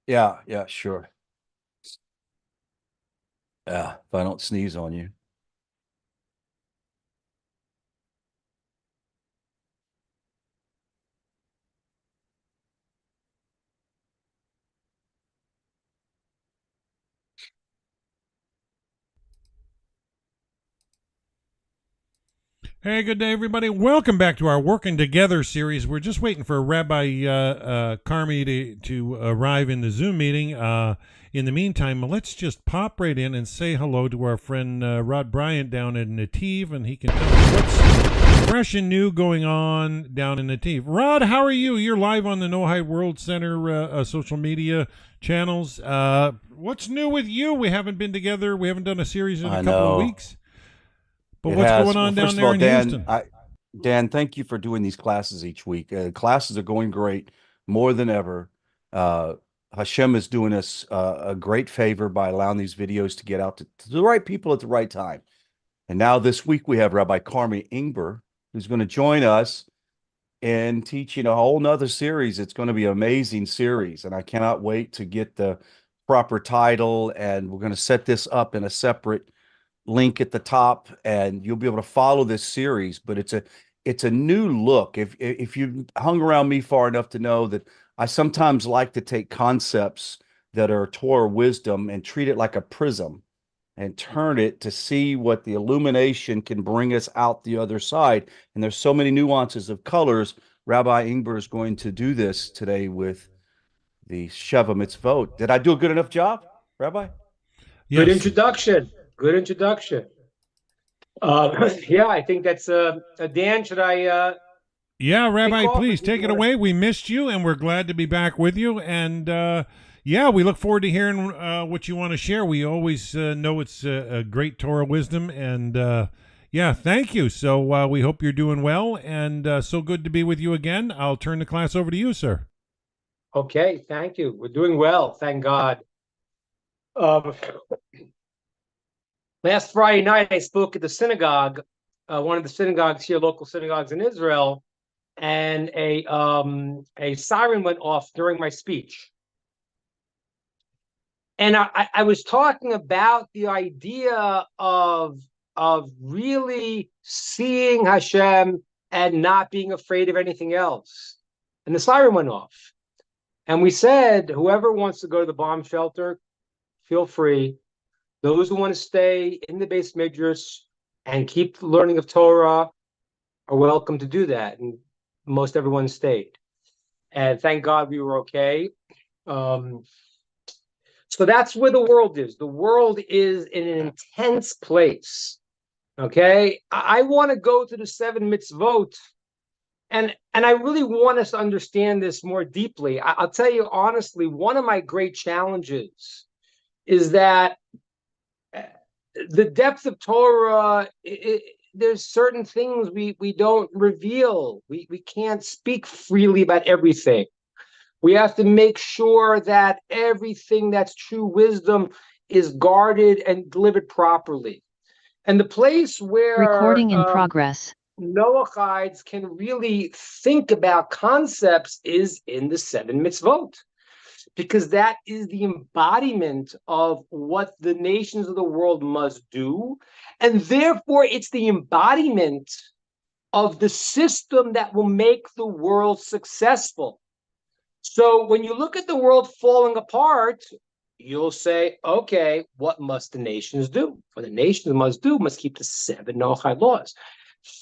Yeah, yeah, sure. Yeah, if I don't sneeze on you. Hey, good day, everybody. Welcome back to our Working Together series. We're just waiting for Rabbi Karmi to arrive in the Zoom meeting. In the meantime, let's just pop right in and say hello to our friend Rod Bryant down in Netiv, and he can tell us what's fresh and new going on down in Netiv. Rod, how are you? You're live on the Noahide World Center social media channels. What's new with you? We haven't been together. We haven't done a series in a I couple of know weeks. But it what's going has. Well, on down first of there all, in Dan, Houston? Dan, thank you for doing these classes each week. Classes are going great, more than ever. Uh, Hashem is doing us a great favor by allowing these videos to get out to the right people at the right time. And now this week we have Rabbi Karmi Ingber, who's going to join us and teaching a whole nother series. It's going to be an amazing series, and I cannot wait to get the proper title. And we're going to set this up in a separate link at the top, and you'll be able to follow this series. But it's a new look. If you've hung around me far enough to know that I sometimes like to take concepts that are Torah wisdom and treat it like a prism and turn it to see what the illumination can bring us out the other side. And there's so many nuances of colors. Rabbi Ingber is going to do this today with the Sheva Mitzvot. Did I do a good enough job, Rabbi? Good Yes. introduction. Good introduction. Yeah, I think that's Dan. Should I Yeah, kick Rabbi, off? Or please did take you it want away. We missed you, and we're glad to be back with you. And yeah, we look forward to hearing what you want to share. We always know it's a great Torah wisdom, and yeah, thank you. So we hope you're doing well, and so good to be with you again. I'll turn the class over to you, sir. Okay, thank you. We're doing well, thank God. Um, Last Friday night, I spoke at the synagogue, one of the synagogues here, local synagogues in Israel, and a siren went off during my speech. And I was talking about the idea of really seeing Hashem and not being afraid of anything else. And the siren went off. And we said, whoever wants to go to the bomb shelter, feel free. Those who want to stay in the base midrash and keep learning of Torah are welcome to do that. And most everyone stayed. And thank God we were okay. So that's where the world is. The world is in an intense place. Okay. I want to go to the 7 mitzvot. And I really want us to understand this more deeply. I'll tell you honestly, one of my great challenges is that the depth of Torah, there's certain things we don't reveal. We can't speak freely about everything. We have to make sure that everything that's true wisdom is guarded and delivered properly. And the place where Recording in progress. Noachides can really think about concepts is in the 7 mitzvot, because that is the embodiment of what the nations of the world must do. And therefore, it's the embodiment of the system that will make the world successful. So when you look at the world falling apart, you'll say, okay, what must the nations do? What the nations must keep the 7 Noachide laws.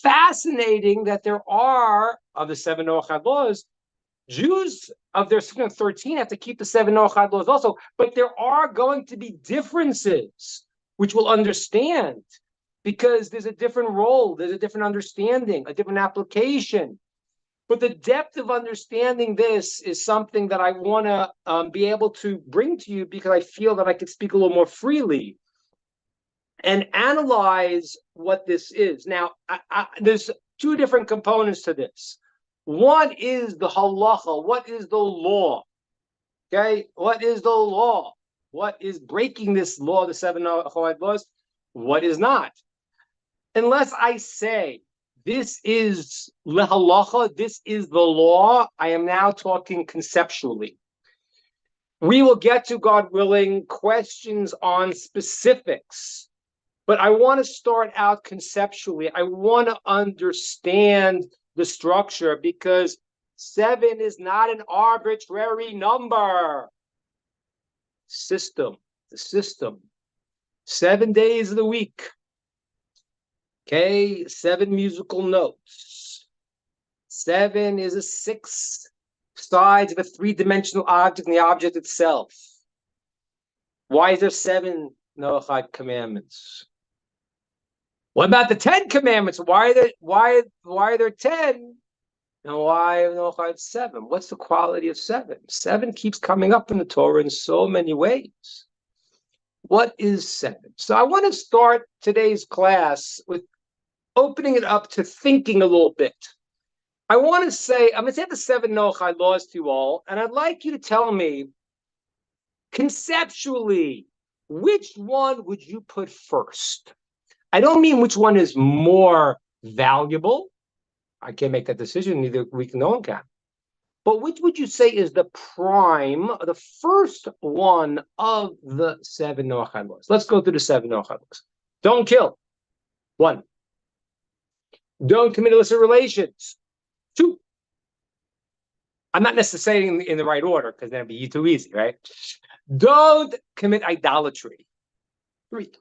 Fascinating that there are, of the 7 Noachide laws, Jews of their 613 have to keep the 7 Noachide laws also, but there are going to be differences, which we'll understand, because there's a different role, there's a different understanding, a different application. But the depth of understanding this is something that I want to be able to bring to you, because I feel that I could speak a little more freely and analyze what this is. Now, there's 2 different components to this. One is the halacha. What is the law? Okay, what is the law? What is breaking this law, the 7 Noachide laws? What is not? Unless I say, this is lehalacha, this is the law, I am now talking conceptually. We will get to, God willing, questions on specifics. But I want to start out conceptually. I want to understand the structure because 7 is not an arbitrary number. The system. 7 days of the week. Okay, 7 musical notes. 7 is a 6 sides of a 3-dimensional object and the object itself. Why is there 7 Noachide commandments? What about the 10 commandments? Why are there 10? And why Noachide 7? What's the quality of 7? 7 keeps coming up in the Torah in so many ways. What is 7? So I want to start today's class with opening it up to thinking a little bit. I'm going to say the 7 Noachide laws to you all, and I'd like you to tell me, conceptually, which one would you put first? I don't mean which one is more valuable. I can't make that decision, neither no one can. But which would you say is the prime, the first one of the 7 Noachide laws? Let's go through the 7 Noachide laws. Don't kill. 1. Don't commit illicit relations. 2. I'm not necessarily saying in the right order because that'd be too easy, right? Don't commit idolatry. 3.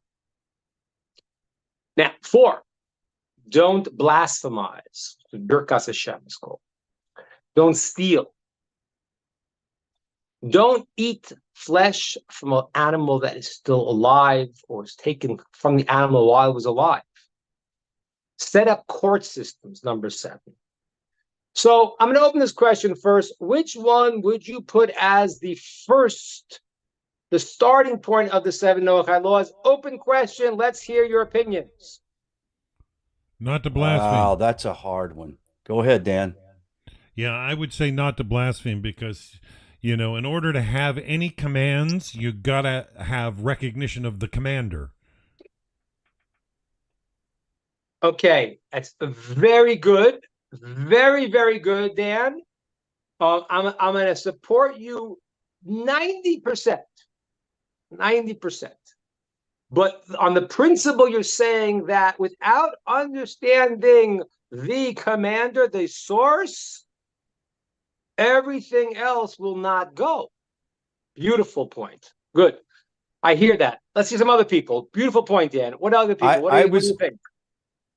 Now, 4. Don't blasphemize. Birkas Hashem is called. Don't steal. Don't eat flesh from an animal that is still alive or is taken from the animal while it was alive. Set up court systems, number 7. So I'm going to open this question first. Which one would you put as the starting point of the 7 Noachide laws? Open question. Let's hear your opinions. Not to blaspheme. Wow, that's a hard one. Go ahead, Dan. Yeah, I would say not to blaspheme because, in order to have any commands, you got to have recognition of the commander. Okay, that's very good. Very, very good, Dan. I'm going to support you 90%. 90%. But on the principle you're saying that without understanding the commander, the source, everything else will not go. Beautiful point. Good. I hear that. Let's see some other people. Beautiful point, Dan. What other people? What do you think?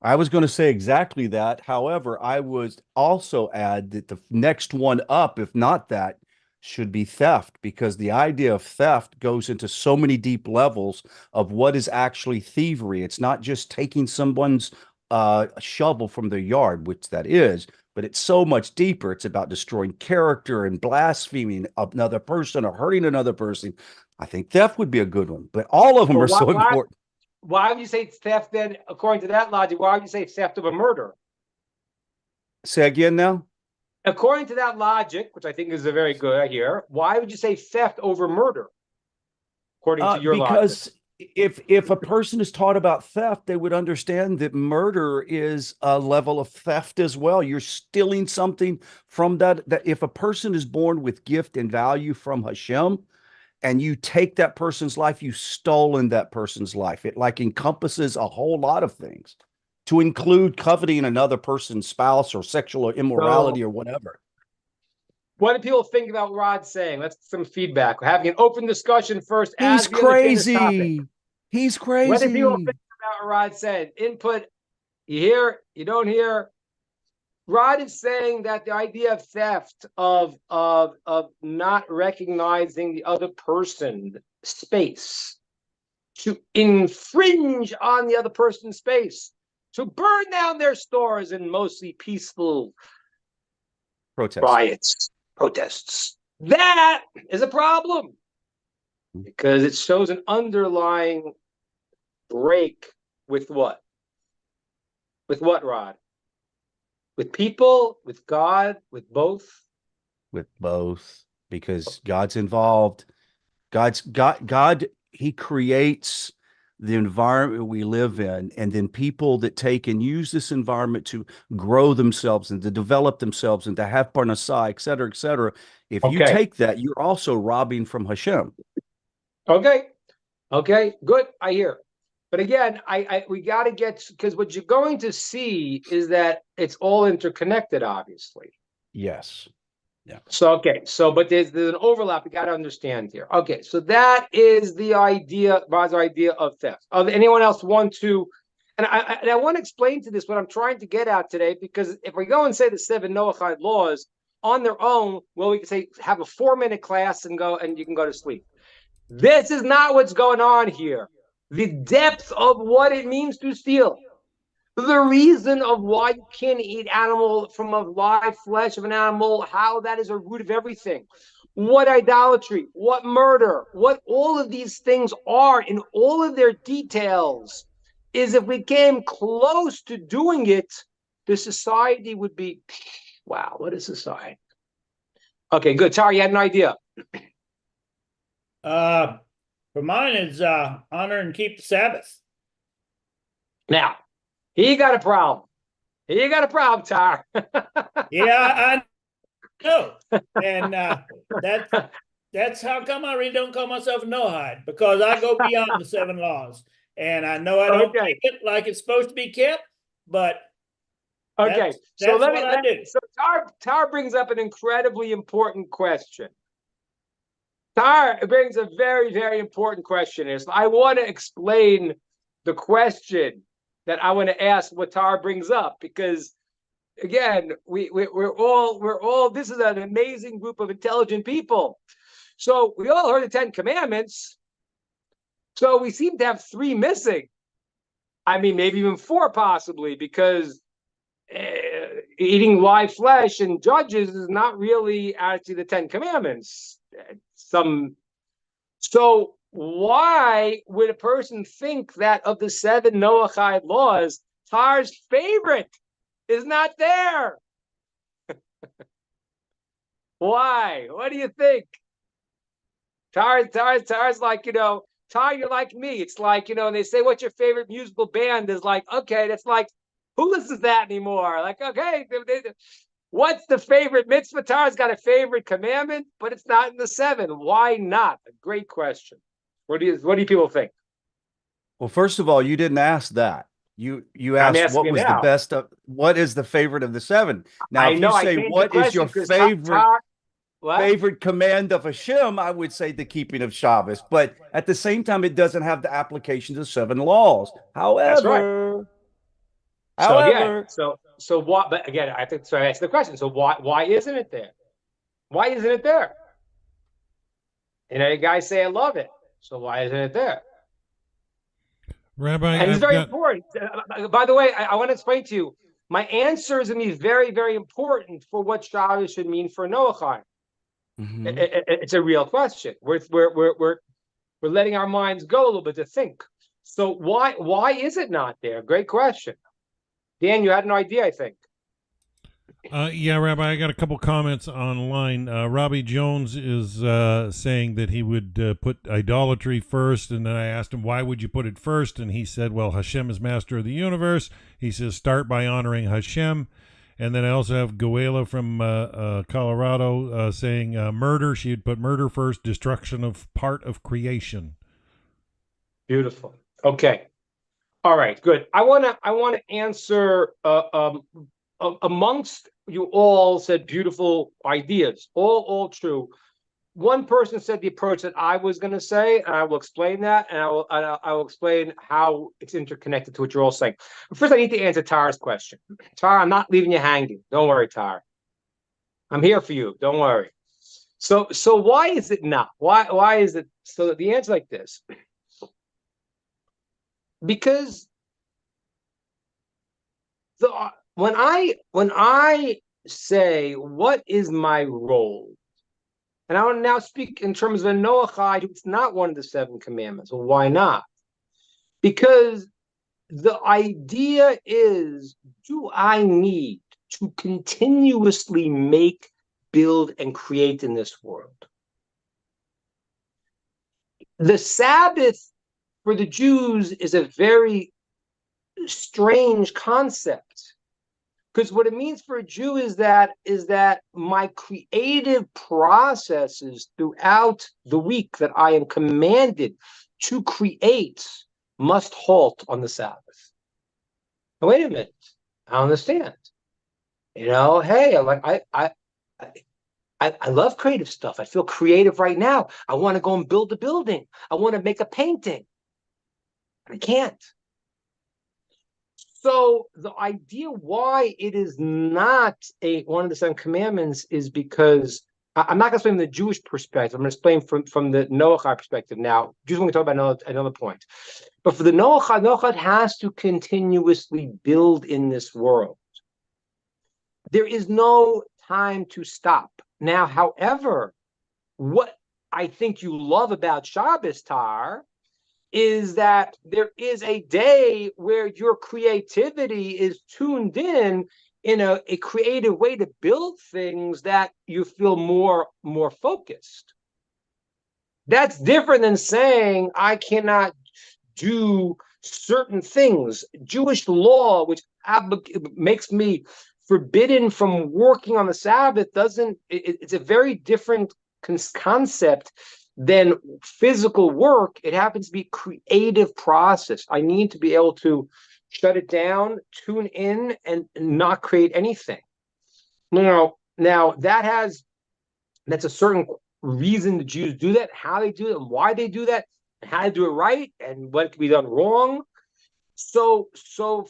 I was going to say exactly that. However, I would also add that the next one up, if not that, should be theft, because the idea of theft goes into so many deep levels of what is actually thievery. It's not just taking someone's shovel from their yard, which that is, but it's so much deeper. It's about destroying character and blaspheming another person or hurting another person. I think theft would be a good one, but all of them are so important. Why would you say theft then, according to that logic, why would you say theft of a murder? Say again now? According to that logic, which I think is a very good here, why would you say theft over murder? According to your logic. Because if a person is taught about theft, they would understand that murder is a level of theft as well. You're stealing something from that if a person is born with gift and value from Hashem, and you take that person's life, you've stolen that person's life. It encompasses a whole lot of things, to include coveting another person's spouse or sexual immorality or whatever. What do people think about Rod's saying? Let's get some feedback. We're having an open discussion first. He's crazy. He's crazy. What do people think about what Rod said? Input, you hear, you don't hear. Rod is saying that the idea of theft, of not recognizing the other person's space, to infringe on the other person's space, to burn down their stores in mostly peaceful protests. That is a problem because it shows an underlying break with what? With what, Rod? With people, with God, with both? With both, because God's involved. God, he creates the environment we live in, and then people that take and use this environment to grow themselves and to develop themselves and to have parnasah, et cetera, If you Okay. take that, you're also robbing from Hashem. Okay. Okay. Good. I hear. But again, we got to get, because what you're going to see is that it's all interconnected, obviously. Yes. Yeah. So, okay. So, but there's an overlap we got to understand here. Okay. So that is the idea, Bob's idea of theft. Anyone else want to, and I want to explain to this what I'm trying to get at today, because if we go and say the 7 Noahide laws on their own, well, we can say have a 4-minute class and go, and you can go to sleep. This is not what's going on here. The depth of what it means to steal. The reason of why you can't eat animal from a live flesh of an animal, how that is a root of everything. What idolatry, what murder, what all of these things are in all of their details is if we came close to doing it, the society would be, wow, what is society? Okay, good. Tara, you had an idea. For mine is honor and keep the Sabbath. Now, he got a problem. He got a problem, Tar. Yeah, I know, and that's how come I really don't call myself a Noahide, because I go beyond the 7 laws, and I know I don't keep it like it's supposed to be kept, but okay. That's what I do. So Tar brings up an incredibly important question. Tar brings a very, very important question. I want to explain the question that I want to ask what Tar brings up, because again, we're all this is an amazing group of intelligent people. So we all heard the 10 commandments. So we seem to have 3 missing. I mean, maybe even 4 possibly, because eating live flesh and judges is not really actually the 10 commandments. So why would a person think that of the 7 Noahide laws, Tar's favorite is not there? Why? What do you think? Tar's like, Tar, you're like me. It's like, and they say, what's your favorite musical band? Is like, okay, that's like, who listens to that anymore? Like, okay, what's the favorite mitzvah? Tar's got a favorite commandment, but it's not in the 7. Why not? A great question. What do you people think? Well, first of all, you didn't ask that. You asked what was the best of, what is the favorite of the 7. Now, if you say what is your favorite command of Hashem, I would say the keeping of Shabbos. But at the same time, it doesn't have the application to 7 laws. However, so what? But again, I think so. I asked the question. So why isn't it there? Why isn't it there? You guys say I love it. So why isn't it there? Rabbi, and it's very important. By the way, I want to explain to you. My answer is going to be very, very important for what Shabbos should mean for Noachide. Mm-hmm. It's a real question. We're letting our minds go a little bit to think. So why is it not there? Great question. Dan, you had an idea, I think. Yeah, Rabbi, I got a couple comments online. Robbie Jones is saying that he would put idolatry first, and then I asked him, why would you put it first? And he said, well, Hashem is master of the universe. He says, start by honoring Hashem. And then I also have Goela from Colorado saying murder. She would put murder first, destruction of part of creation. Beautiful. Okay. All right, good. I want to answer amongst you all said beautiful ideas, all true. One person said the approach that I was going to say, and I will explain that, and I will explain how it's interconnected to what you're all saying. But first, I need to answer Tara's question. Tara, I'm not leaving you hanging. Don't worry, Tara. I'm here for you. Don't worry. So why is it not? Why is it? So the answer is like this. Because when I say what is my role, and I want to now speak in terms of a Noachide, it's not one of the 7 commandments. Well, why not? Because the idea is, do I need to continuously make, build, and create in this world? The Sabbath for the Jews is a very strange concept, Because what it means for a Jew is that my creative processes throughout the week that I am commanded to create must halt on the Sabbath. Now, wait a minute, I understand. Hey, I love creative stuff. I feel creative right now. I want to go and build a building. I want to make a painting. I can't. So the idea why it is not one of the 7 commandments is because I'm not going to explain from the Jewish perspective. I'm going to explain from the Noachide perspective now. Just want to talk about another point. But for the Noachide has to continuously build in this world. There is no time to stop. Now, however, what I think you love about Shabbos, Tar, is that there is a day where your creativity is tuned in a creative way to build things that you feel more focused. That's different than saying I cannot do certain things. Jewish law, which makes me forbidden from working on the Sabbath, it's a very different concept than physical work. It happens to be creative process. I need to be able to shut it down, tune in, and not create anything. Now that's a certain reason the Jews do that, how they do it, and why they do that, and how to do it right, and what can be done wrong. So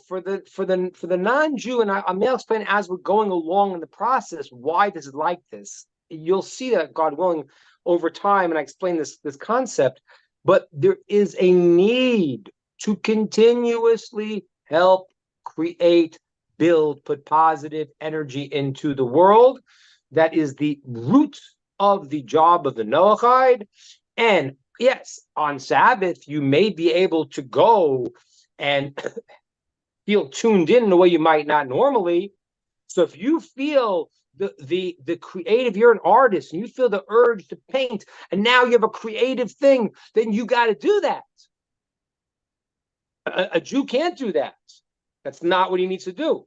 for the non-Jew, and I'm going to explain as we're going along in the process why this is like this. You'll see that, God willing, over time, and I explain this concept, but there is a need to continuously help create, build, put positive energy into the world. That is the root of the job of the Noachide. And yes, on Sabbath, you may be able to go and feel tuned in the way you might not normally. So if you feel the creative, you're an artist and you feel the urge to paint, and now you have a creative thing, then you got to do that. A Jew can't do that. That's not what he needs to do.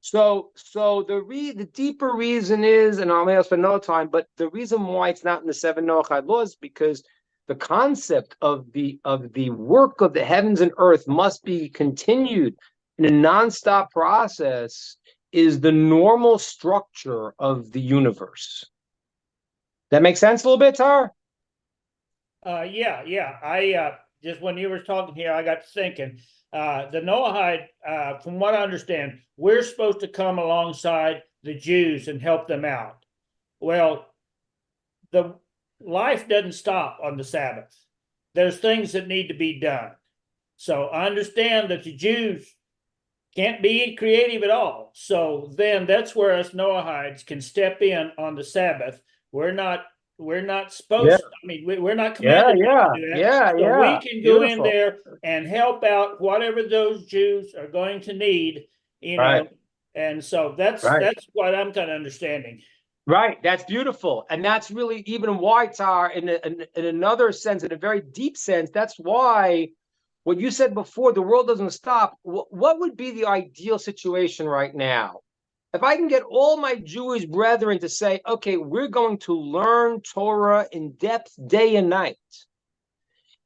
So the deeper reason is, and I'll spend no time, but the reason why it's not in the 7 Noachide laws, because the concept of the work of the heavens and earth must be continued in a nonstop process, is the normal structure of the universe. That makes sense a little bit, Tar? Yeah. I just when you were talking here, I got to thinking. The Noahide, from what I understand, we're supposed to come alongside the Jews and help them out. Well, the life doesn't stop on the Sabbath. There's things that need to be done. So I understand that the Jews can't be creative at all. So then that's where us Noahides can step in on the Sabbath. We're not supposed to, I mean, we're not commanded to do that. So we can go in there and help out whatever those Jews are going to need, know. And so that's what I'm kind of understanding. Right. That's beautiful. And that's really even why, Tar, in another sense, in a very deep sense, that's why what you said before, the world doesn't stop. What would be the ideal situation right now? If I can get all my Jewish brethren to say, okay, we're going to learn Torah in depth day and night.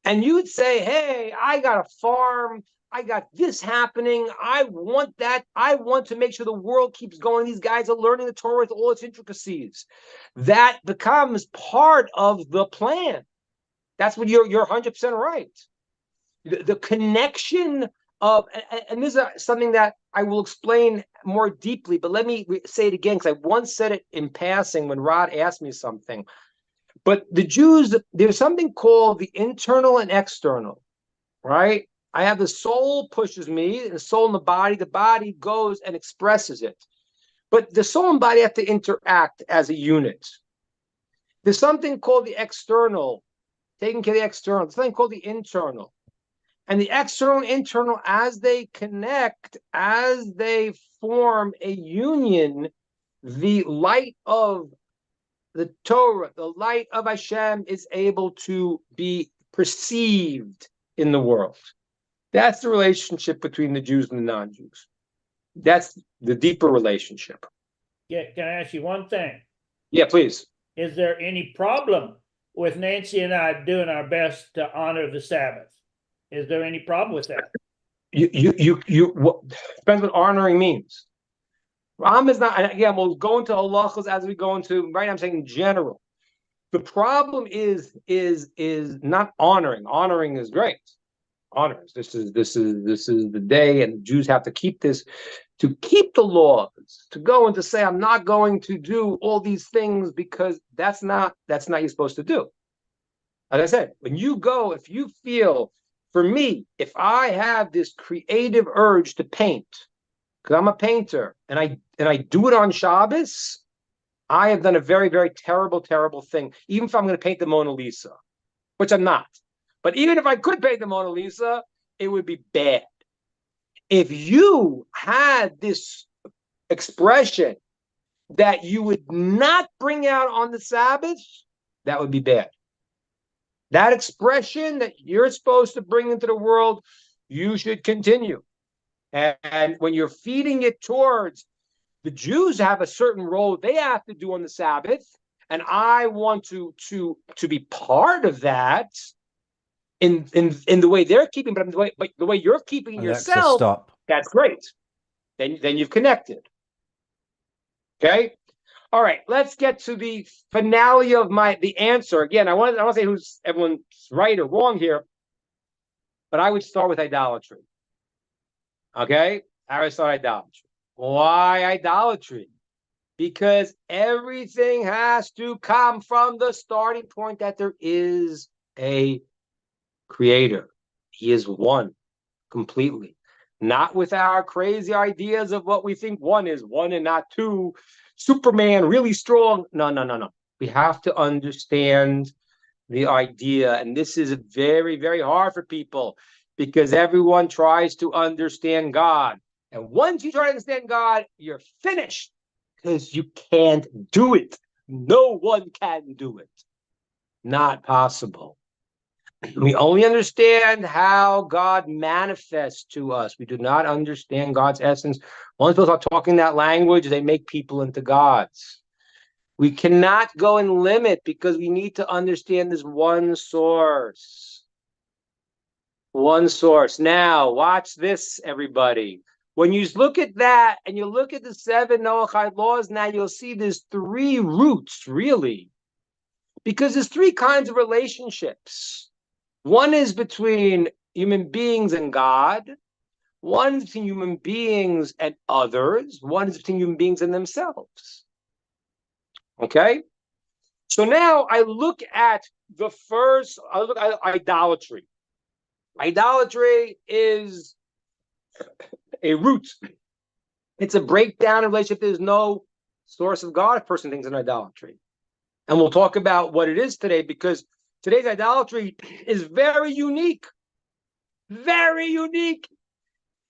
And you would say, hey, I got a farm. I got this happening. I want that. I want to make sure the world keeps going. These guys are learning the Torah with all its intricacies. That becomes part of the plan. That's what you're 100% right. The connection of, and this is something that I will explain more deeply, but let me say it again, because I once said it in passing when Rod asked me something. But the Jews, there's something called the internal and external, right? I have the soul pushes me, the soul in the body goes and expresses it. But the soul and body have to interact as a unit. There's something called the external, taking care of the external. There's something called the internal. And the external and internal, as they connect, as they form a union, the light of the Torah, the light of Hashem is able to be perceived in the world. That's the relationship between the Jews and the non-Jews. That's the deeper relationship. Yeah, can I ask you one thing? Yeah, please. Is there any problem with Nancy and I doing our best to honor the Sabbath? Is there any problem with that? Depends what honoring means. Ram is not, again, we'll go into halachas as we go into, right? I'm saying in general. The problem is not honoring. Honoring is great. Honors. This is the day, and the Jews have to keep this, to keep the laws, to go and to say, I'm not going to do all these things because that's not you're supposed to do. As I said, when you go, if you feel, for me, if I have this creative urge to paint, because I'm a painter, and I do it on Shabbos, I have done a very, very terrible, terrible thing. Even if I'm going to paint the Mona Lisa, which I'm not. But even if I could paint the Mona Lisa, it would be bad. If you had this expression that you would not bring out on the Sabbath, that would be bad. That expression that you're supposed to bring into the world, you should continue. And when you're feeding it towards, the Jews have a certain role they have to do on the Sabbath, and I want to be part of that in the way they're keeping, but the way you're keeping Alexa, yourself. stop. That's great. Then you've connected. Okay. All right. Let's get to the finale of the answer. Again, I want to say who's everyone's right or wrong here, but I would start with idolatry. Okay, I would start idolatry. Why idolatry? Because everything has to come from the starting point that there is a creator. He is one completely. Not with our crazy ideas of what we think one is, one and not two. Superman, really strong. No. We have to understand the idea. And this is very, very hard for people because everyone tries to understand God. And once you try to understand God, you're finished because you can't do it. No one can do it. Not possible. We only understand how God manifests to us. We do not understand God's essence. Once people start talking that language, they make people into gods. We cannot go and limit because we need to understand this one source. One source. Now, watch this, everybody. When you look at that and you look at the 7 Noahide laws, now you'll see there's 3 roots, really. Because there's 3 kinds of relationships. One is between human beings and God. One is between human beings and others. One is between human beings and themselves. Okay? So now I look at idolatry. Idolatry is a root. It's a breakdown in relationship. There's no source of God. A person thinks in idolatry. And we'll talk about what it is today because today's idolatry is very unique. Very unique.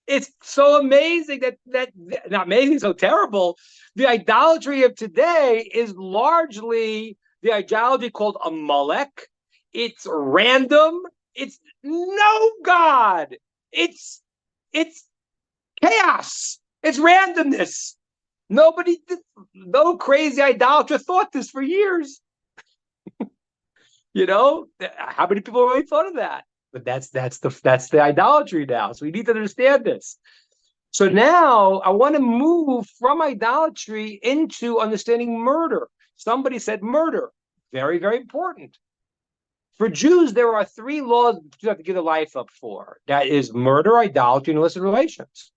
It's so amazing that not amazing, so terrible. The idolatry of today is largely the idolatry called a Molech. It's random. It's no God. It's chaos. It's randomness. No crazy idolater thought this for years. You know, how many people really thought of that? But that's the idolatry now. So we need to understand this. So now I want to move from idolatry into understanding murder. Somebody said murder. Very, very important. For Jews, there are 3 laws you have to give their life up for. That is murder, idolatry, and illicit relations.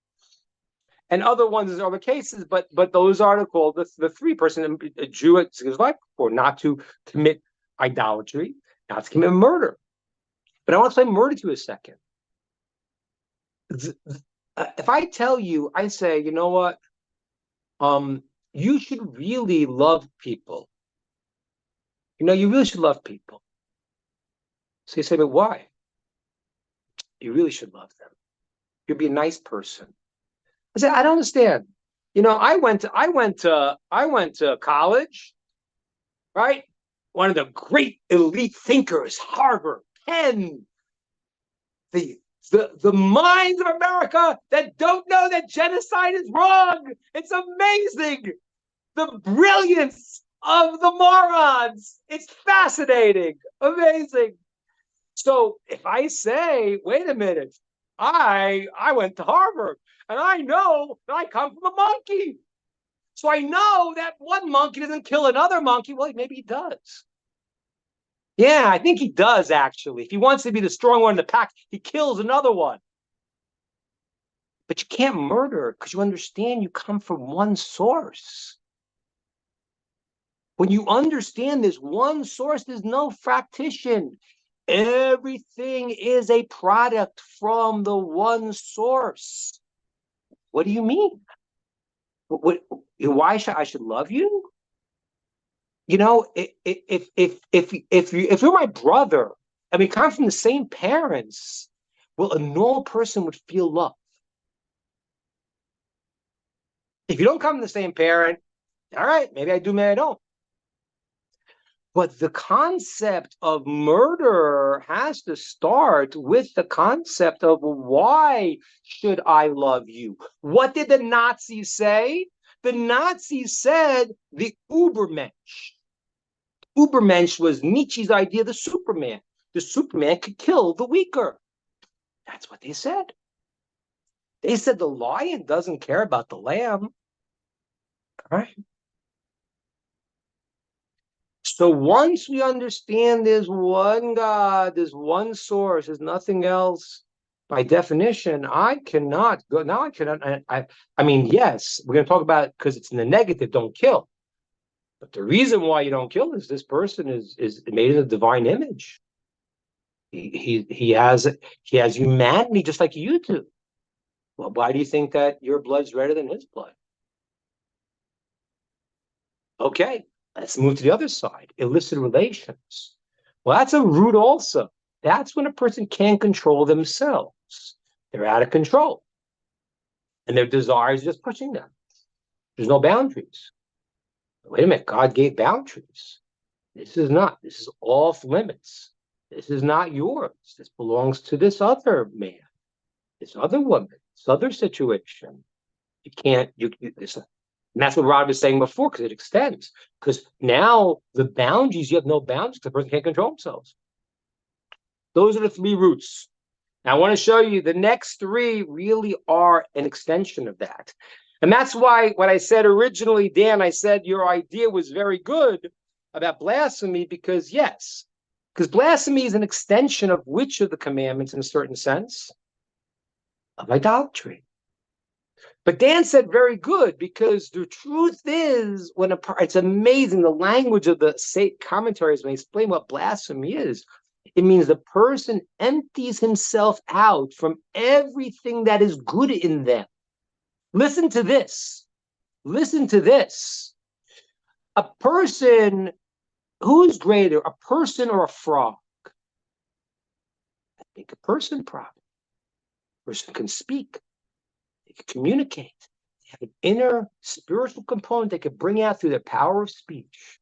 And other ones, there's other cases, but those are called the 3 person a Jew gives his life for, not to commit idolatry, not to commit murder. But I want to say murder to you a second. If I tell you, I say, you know what? You should really love people. You know, you really should love people. So you say, but why? You really should love them. You'll be a nice person. I said, I don't understand. You know, I went to college, right? One of the great elite thinkers, Harvard, Penn, the the minds of America that don't know that genocide is wrong. It's amazing. The brilliance of the morons. It's fascinating. Amazing. So if I say, wait a minute, I went to Harvard and I know that I come from a monkey. So I know that one monkey doesn't kill another monkey. Well, maybe he does. Yeah, I think he does, actually. If he wants to be the strong one in the pack, he kills another one. But you can't murder because you understand you come from one source. When you understand this one source, there's no fractition. Everything is a product from the one source. What do you mean? Why should I love you? You know, if you're my brother, and we come from the same parents, well, a normal person would feel love. If you don't come from the same parent, all right, maybe I do, maybe I don't. But the concept of murder has to start with the concept of why should I love you? What did the Nazis say? The Nazis said the Übermensch. Übermensch was Nietzsche's idea of the Superman. The Superman could kill the weaker. That's what they said. They said the lion doesn't care about the lamb. All right. So once we understand there's one God, there's one source, there's nothing else, by definition, I cannot go. Now I cannot. I mean, yes, we're going to talk about it because it's in the negative, don't kill. But the reason why you don't kill is this person is made in the divine image. He has humanity just like you do. Well, why do you think that your blood's redder than his blood? Okay, let's move to the other side. Illicit relations. Well, that's a root also. That's when a person can't control themselves. They're out of control. And their desires are just pushing them. There's no boundaries. Wait a minute, God gave boundaries. This is off limits. This is not yours. This belongs to this other man, this other woman, this other situation. You can't, and that's what Rob was saying before, because it extends. Because now the boundaries, you have no boundaries, the person can't control themselves. Those are the three roots. Now I want to show you the next three really are an extension of that. And that's why what I said originally, Dan, I said your idea was very good about blasphemy, because yes, because blasphemy is an extension of which of the commandments in a certain sense? Of idolatry. But Dan said very good, because the truth is, it's amazing the language of the commentaries when they explain what blasphemy is. It means the person empties himself out from everything that is good in them. Listen to this. Listen to this. A person, who's greater, a person or a frog? I think a person probably. A person can speak. They can communicate. They have an inner spiritual component they can bring out through their power of speech.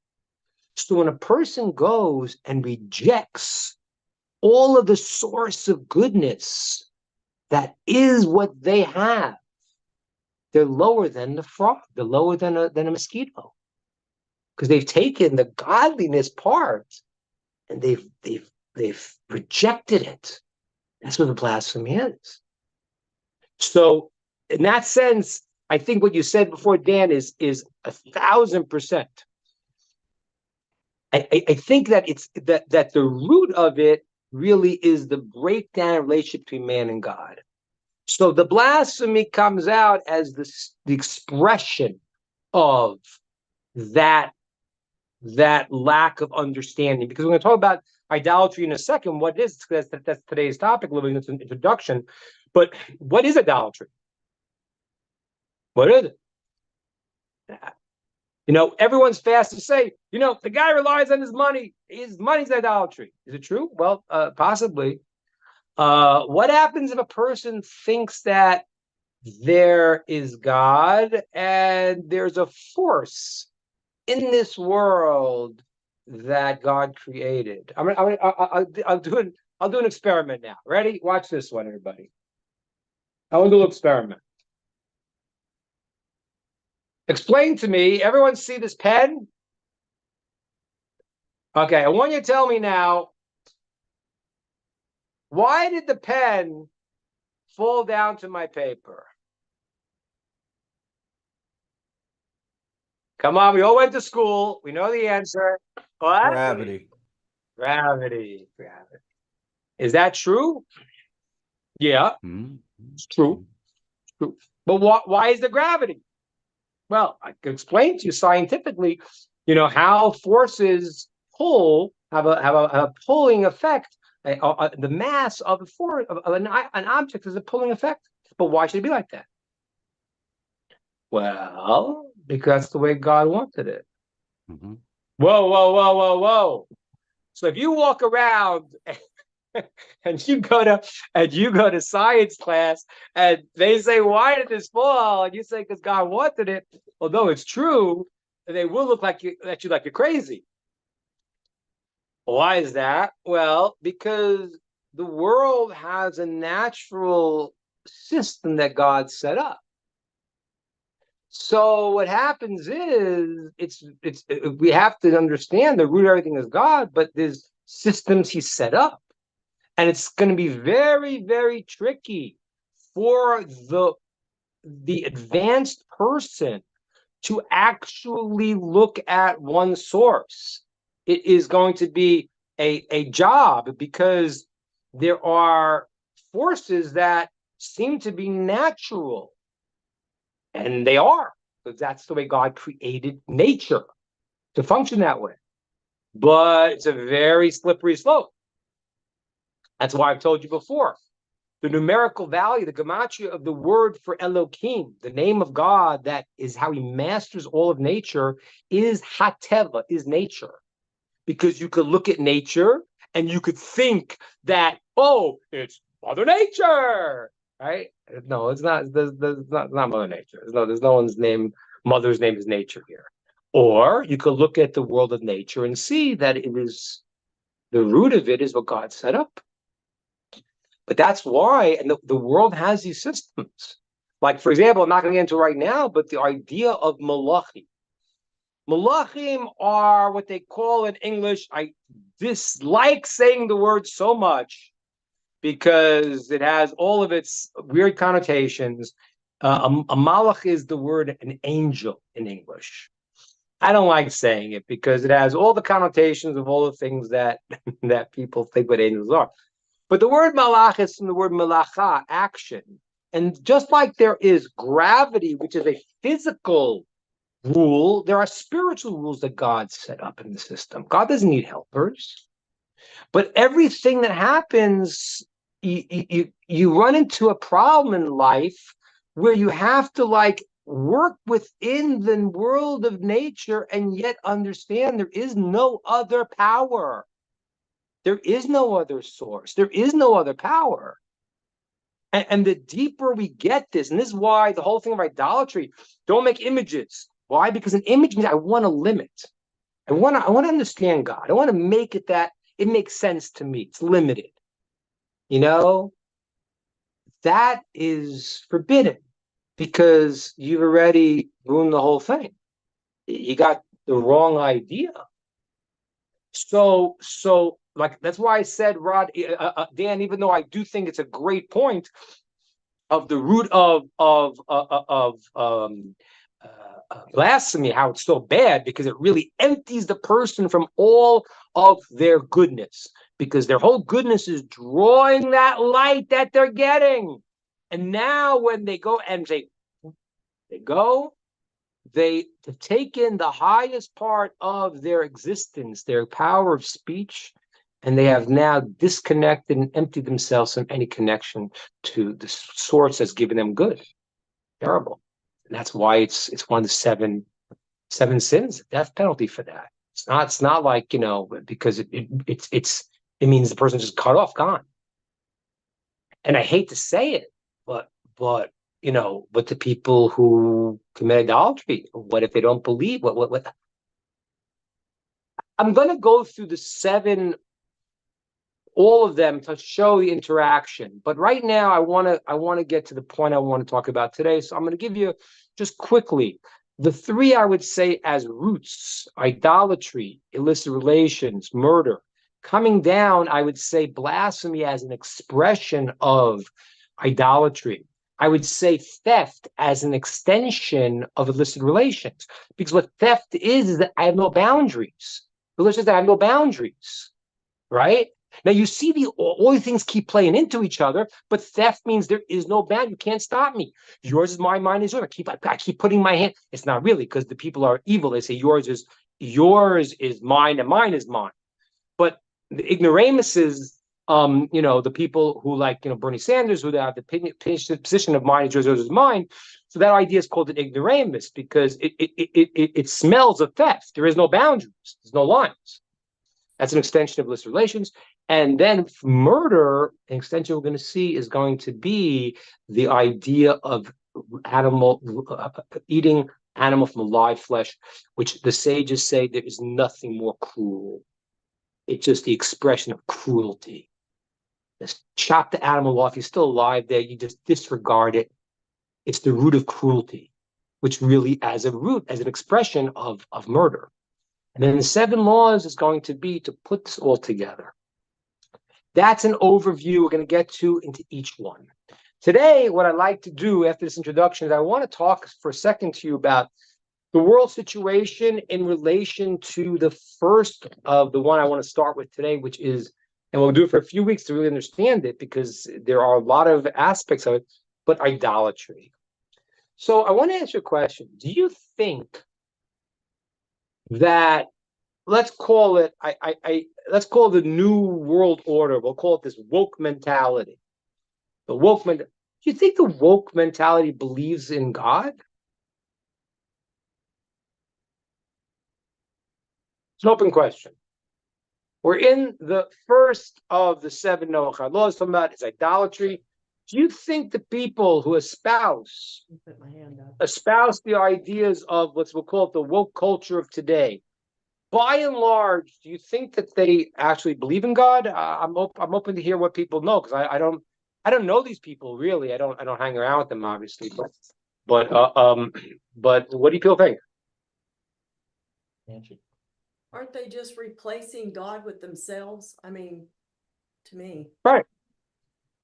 So when a person goes and rejects all of the source of goodness that is what they have, they're lower than the frog. They're lower than a mosquito, because they've taken the godliness part and they've rejected it. That's what the blasphemy is. So in that sense, I think what you said before, Dan, is 1,000%. I think that it's that the root of it really is the breakdown of relationship between man and God. So the blasphemy comes out as the expression of that lack of understanding. Because we're going to talk about idolatry in a second. What it is, that's today's topic, living this introduction. But what is idolatry? What is it? Everyone's fast to say, the guy relies on his money. His money's idolatry. Is it true? Well, possibly. What happens if a person thinks that there is God and there's a force in this world that God created? I'll do it I'll do an experiment now. Ready? Watch this one, everybody. I want to do an experiment. Explain to me, everyone see this pen? Okay, I want you to tell me now, why did the pen fall down to my paper? Come on, we all went to school. We know the answer. What? Gravity. Gravity. Is that true? Yeah, it's true. But why is there gravity? Well, I can explain to you scientifically, how forces have a pulling effect. The mass of an object is a pulling effect. But why should it be like that? Well, because that's the way God wanted it. Mm-hmm. Whoa. So if you walk around and you go to science class and they say, why did this fall? And you say, because God wanted it. Although it's true, they will look like you're crazy. Why is that? Well, because the world has a natural system that God set up. So what happens is we have to understand the root of everything is God, but there's systems He set up. And it's going to be very, very tricky for the advanced person to actually look at one source. It is going to be a job because there are forces that seem to be natural. And they are, because that's the way God created nature to function that way. But it's a very slippery slope. That's why I've told you before. The numerical value, the gematria of the word for Elohim, the name of God, that is how He masters all of nature, is Hateva, is nature. Because you could look at nature and you could think that, it's Mother Nature, right? No, it's not. There's not Mother Nature. There's no one's name. Mother's name is nature here. Or you could look at the world of nature and see that it is the root of it is what God set up. But that's why, and the world has these systems. Like, for example, I'm not going to get into it right now, but the idea of malachim. Malachim are what they call in English, I dislike saying the word so much because it has all of its weird connotations. A malach is the word an angel in English. I don't like saying it because it has all the connotations of all the things that people think what angels are. But the word malach is from the word malacha, action. And just like there is gravity, which is a physical rule, there are spiritual rules that God set up in the system. God doesn't need helpers. But everything that happens, you run into a problem in life where you have to work within the world of nature and yet understand there is no other power. There is no other source. There is no other power. And the deeper we get this, and this is why the whole thing of idolatry, don't make images. Why? Because an image means I want to limit. I want to understand God. I want to make it that it makes sense to me. It's limited. That is forbidden because you've already ruined the whole thing. You got the wrong idea. So that's why I said, Rod, Dan, even though I do think it's a great point of the root of blasphemy, how it's so bad, because it really empties the person from all of their goodness, because their whole goodness is drawing that light that they're getting. And now when they go and they take in the highest part of their existence, their power of speech, and they have now disconnected and emptied themselves from any connection to the source that's given them good. Terrible. And that's why it's one of the seven sins, death penalty for that. It's not like, because it means the person just cut off, gone. And I hate to say it, but the people who commit idolatry, what if they don't believe? What? I'm going to go through the 7 all of them to show the interaction. But right now, I want to get to the point I want to talk about today. So I'm going to give you just quickly the three I would say as roots: idolatry, illicit relations, murder. Coming down, I would say blasphemy as an expression of idolatry. I would say theft as an extension of illicit relations, because what theft is that I have no boundaries. Religion that I have no boundaries, right? Now you see all the things keep playing into each other, but theft means there is no bound. You can't stop me. Yours is mine, mine is yours. I keep putting my hand. It's not really, because the people are evil. They say yours is mine and mine is mine. But the ignoramuses, the people who like, Bernie Sanders, who have the position of mine is yours, yours is mine. So that idea is called an ignoramus, because it smells of theft. There is no boundaries. There's no lines. That's an extension of illicit relations. And then murder, an extension we're going to see, is going to be the idea of eating animal from live flesh, which the sages say there is nothing more cruel. It's just the expression of cruelty. Just chop the animal off. You're still alive there. You just disregard it. It's the root of cruelty, which really, as a root, as an expression of murder. And then the 7 laws is going to be to put this all together. That's an overview. We're going to get into each one. Today, what I'd like to do after this introduction is I want to talk for a second to you about the world situation in relation to the first of the one I want to start with today, which is, and we'll do it for a few weeks to really understand it, because there are a lot of aspects of it, but idolatry. So I want to ask you a question. Do you think that, let's call it the new world order, we'll call it this woke mentality. Do you think the woke mentality believes in God? It's an open question. We're in the first of the 7 Noach laws, talking about is idolatry. Do you think the people who espouse the ideas of we'll call it the woke culture of today, by and large, do you think that they actually believe in God? I'm open to hear what people know, because I don't know these people really. I don't hang around with them, obviously, but what do you people think? Aren't they just replacing God with themselves? I mean, to me. Right.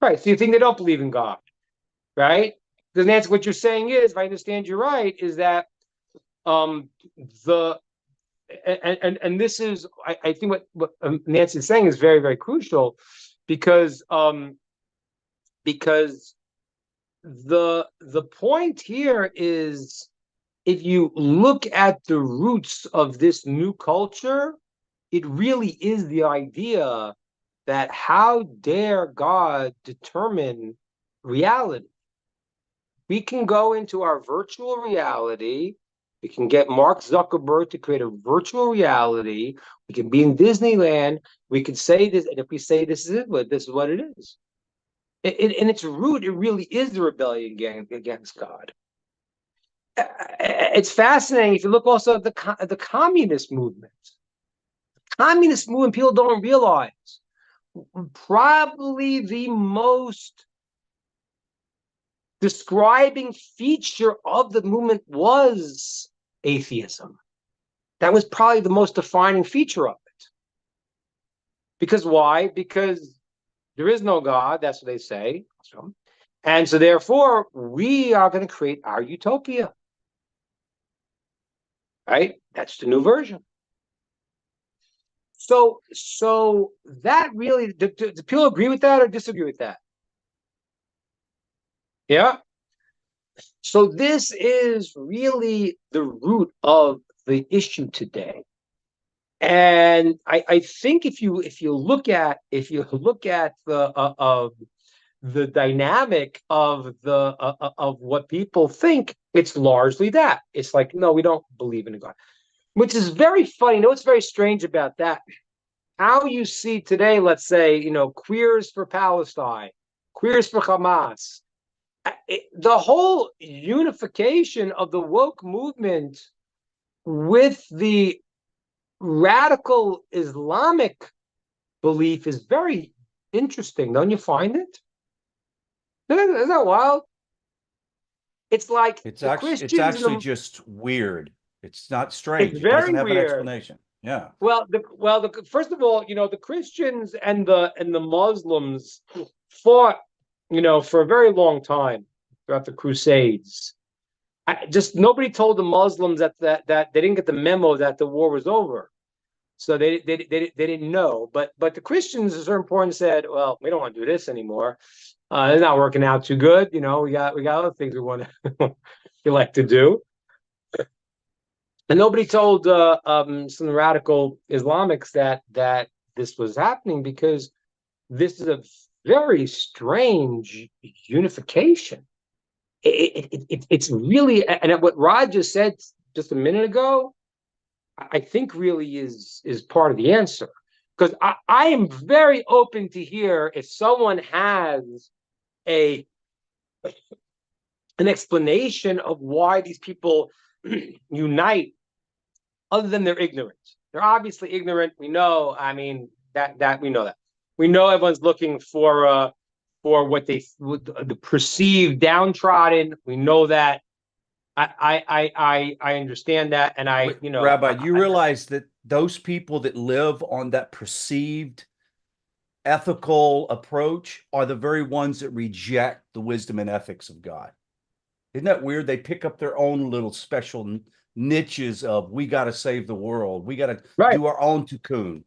So you think they don't believe in God, right? Because Nancy, what you're saying is, if I understand you right, is that this is, I think what Nancy is saying is very, very crucial, because the point here is, if you look at the roots of this new culture, it really is the idea that how dare God determine reality? We can go into our virtual reality. We can get Mark Zuckerberg to create a virtual reality. We can be in Disneyland. We can say this, and if we say this is it, this is what it is. In its root, it really is the rebellion against God. It's fascinating if you look also at the communist movement. Communist movement, people don't realize, probably the most describing feature of the movement was atheism. That was probably the most defining feature of it. Because why? Because there is no God, that's what they say. And so therefore, we are going to create our utopia. Right? That's the new version. So that really, do people agree with that or disagree with that? Yeah. So this is really the root of the issue today. And I think if you look at the dynamic of what people think, it's largely that. It's like, no, we don't believe in a God. Which is very funny. You know what's very strange about that? How you see today, let's say, queers for Palestine, queers for Hamas. The whole unification of the woke movement with the radical Islamic belief is very Interesting. Don't you find it? Isn't that wild? It's like It's the Christians and actually the, just weird. It's not it's strange. It very doesn't have an weird. explanation. Yeah. Well, first of all, the Christians and the Muslims fought, for a very long time throughout the Crusades. Just nobody told the Muslims that they didn't get the memo that the war was over, so they didn't know. But the Christians at a certain point said, "Well, we don't want to do this anymore. It's not working out too good. We got other things we want to we like to do." And nobody told some radical Islamics that this was happening, because this is a very strange unification. It's really, and what Rod just said just a minute ago, I think really is part of the answer. Because I am very open to hear if someone has an explanation of why these people unite, other than they're ignorant. They're obviously ignorant. We know. I mean, that we know that. We know everyone's looking for the perceived downtrodden. We know that. I understand that, and Rabbi, you realize that those people that live on that perceived ethical approach are the very ones that reject the wisdom and ethics of God. Isn't that weird? They pick up their own little special niches of, we got to save the world. We got to do our own tikkun.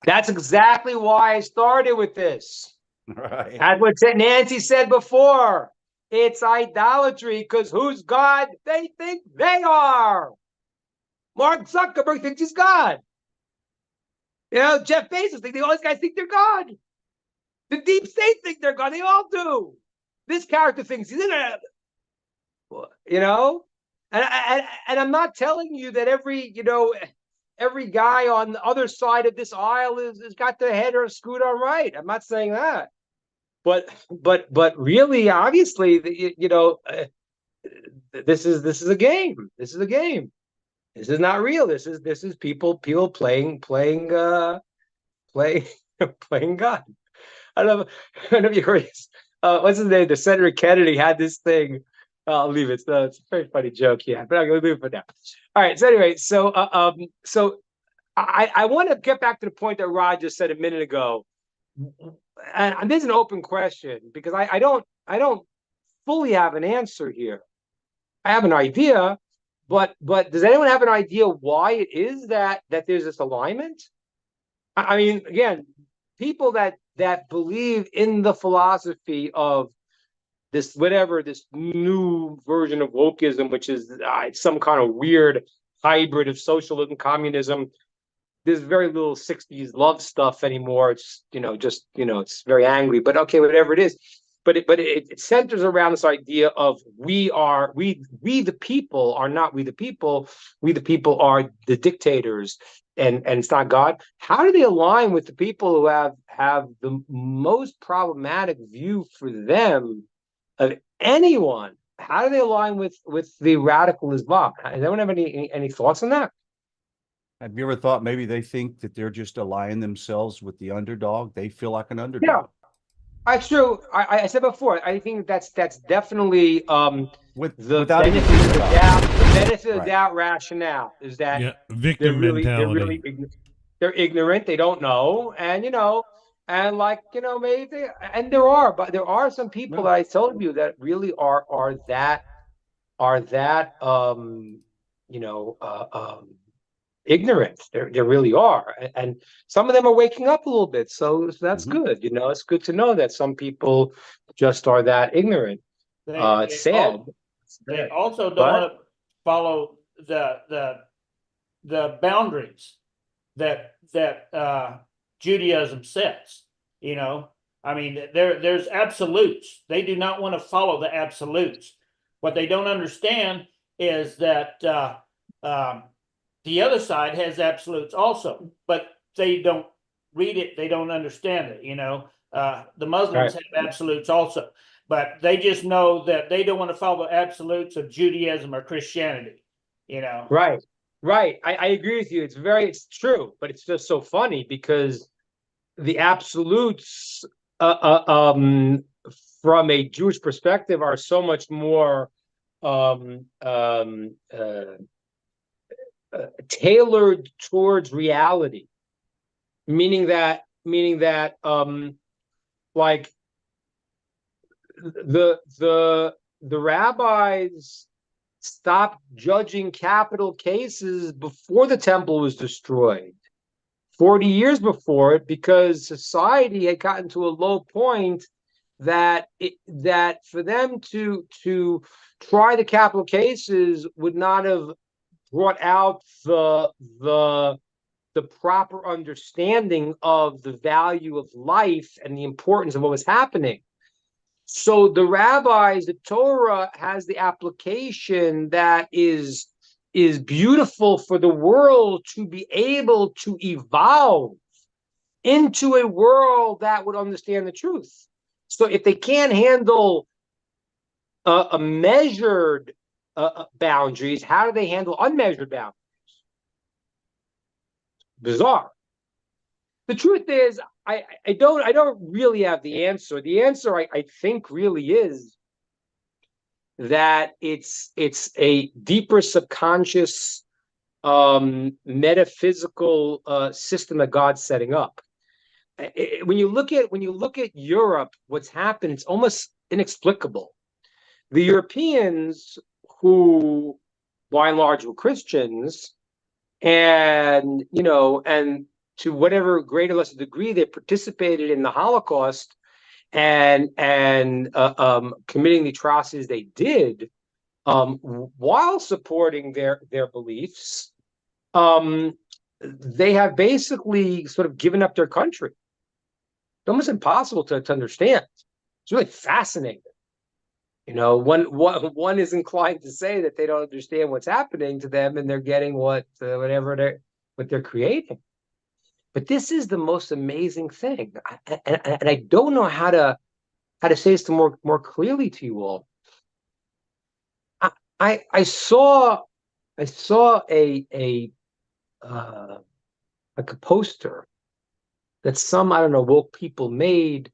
That's exactly why I started with this. Right. That's what Nancy said before. It's idolatry, because who's God? They think they are. Mark Zuckerberg thinks he's God. Jeff Bezos thinks all these guys think they're God. The deep state think they're God. They all do. This character thinks he's in it. And I'm not telling you that every guy on the other side of this aisle has got their head or screwed on right. I'm not saying that. But really, obviously, this is a game. This is a game. This is not real. This is people playing God. I don't know if you heard this. What's his name? The Senator Kennedy had this thing. I'll leave it. It's a very funny joke, yeah, but I'm going to leave it for now. All right. So anyway, so I want to get back to the point that Rod just said a minute ago, and this is an open question, because I don't fully have an answer here. I have an idea, but does anyone have an idea why it is that there's this alignment? I mean, again, people that believe in the philosophy of this new version of wokeism, which is some kind of weird hybrid of socialism, communism. There's very little 60s love stuff anymore. It's it's very angry, but okay, whatever it is. But it centers around this idea of we the people are not we the people. We the people are the dictators, and it's not God. How do they align with the people who have the most problematic view for them of anyone? How do they align with the radical Islam? Does anyone have any thoughts on that? Have you ever thought maybe they think that they're just aligning themselves with the underdog? They feel like an underdog. Yeah, that's true. I said before, I think that's definitely without benefit of the doubt. The benefit of the doubt rationale is that victim mentality. They're ignorant. They don't know, and maybe there are some people that I told you that really are that ignorant. They really are, and some of them are waking up a little bit. So that's good. It's good to know that some people just are that ignorant. It's sad. They also don't want to follow the boundaries that Judaism sets. I mean, there's absolutes. They do not want to follow the absolutes. What they don't understand is that the other side has absolutes also, but they don't read it. They don't understand it. The Muslims have absolutes also, but they just know that they don't want to follow the absolutes of Judaism or Christianity. Right. I agree with you. It's true, but it's just so funny because the absolutes from a Jewish perspective, are so much more um, um, uh, tailored towards reality, meaning that like the rabbis stopped judging capital cases before the temple was destroyed, 40 years before it, because society had gotten to a low point that for them to try the capital cases would not have brought out the proper understanding of the value of life and the importance of what was happening. So the rabbis, the Torah has the application that is beautiful for the world to be able to evolve into a world that would understand the truth. So if they can't handle a measured boundaries, how do they handle unmeasured boundaries? Bizarre. The truth is, I don't really have the answer. The answer I think really is that it's a deeper subconscious metaphysical system that God's setting up. When you look at Europe, what's happened, it's almost inexplicable. The Europeans, who by and large were Christians, and to whatever greater or lesser degree they participated in the Holocaust and committing the atrocities they did, while supporting their beliefs, they have basically sort of given up their country. It's almost impossible to understand. It's really fascinating. One is inclined to say that they don't understand what's happening to them, and they're getting whatever they're creating. But this is the most amazing thing, and I don't know how to say this more clearly to you all. I saw a poster that some, I don't know, woke people made.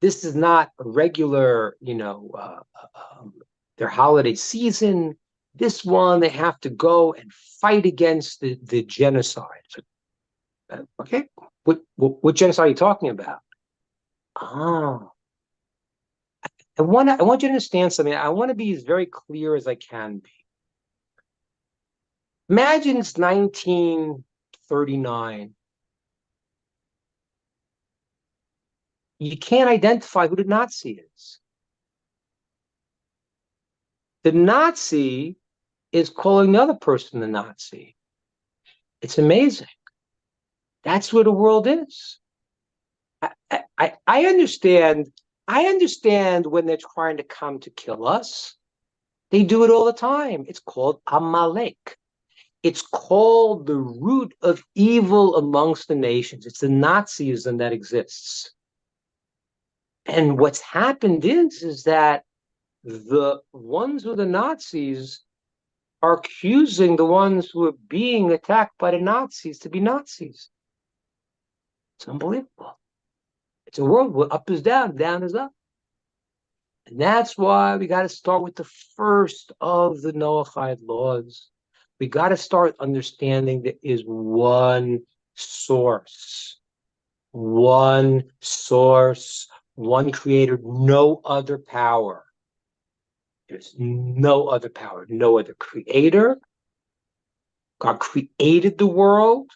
This is not a regular, their holiday season. This one, they have to go and fight against the genocide. Okay, what genocide are you talking about? Oh, I want you to understand something. I want to be as very clear as I can be. Imagine it's 1939. You can't identify who the Nazi is. The Nazi is calling the other person the Nazi. It's amazing. That's where the world is. I understand. I understand when they're trying to come to kill us. They do it all the time. It's called Amalek. It's called the root of evil amongst the nations. It's the Nazism that exists. And what's happened is that the ones who are the Nazis are accusing the ones who are being attacked by the Nazis to be Nazis. It's unbelievable. It's a world where up is down, down is up. And that's why we got to start with the first of the Noahide laws. We got to start understanding there is one source, one creator, no other power. There's no other power, no other creator. God created the world.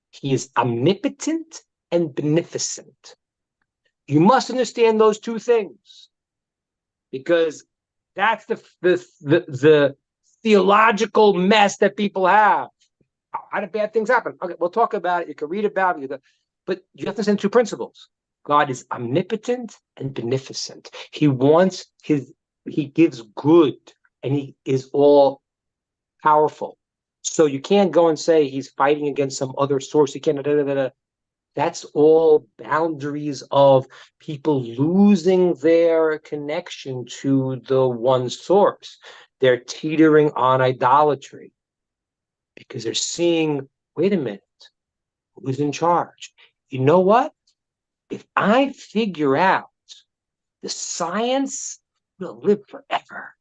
He is omnipotent and beneficent. You must understand those two things, because that's the theological mess that people have. How do bad things happen? Okay, we'll talk about it. You can read about it, but you have to understand two principles. God is omnipotent and beneficent. He gives good, and he is all powerful. So you can't go and say he's fighting against some other source. You can't. That's all boundaries of people losing their connection to the one source. They're teetering on idolatry because they're seeing, wait a minute, who's in charge? You know what? If I figure out the science, we'll live forever.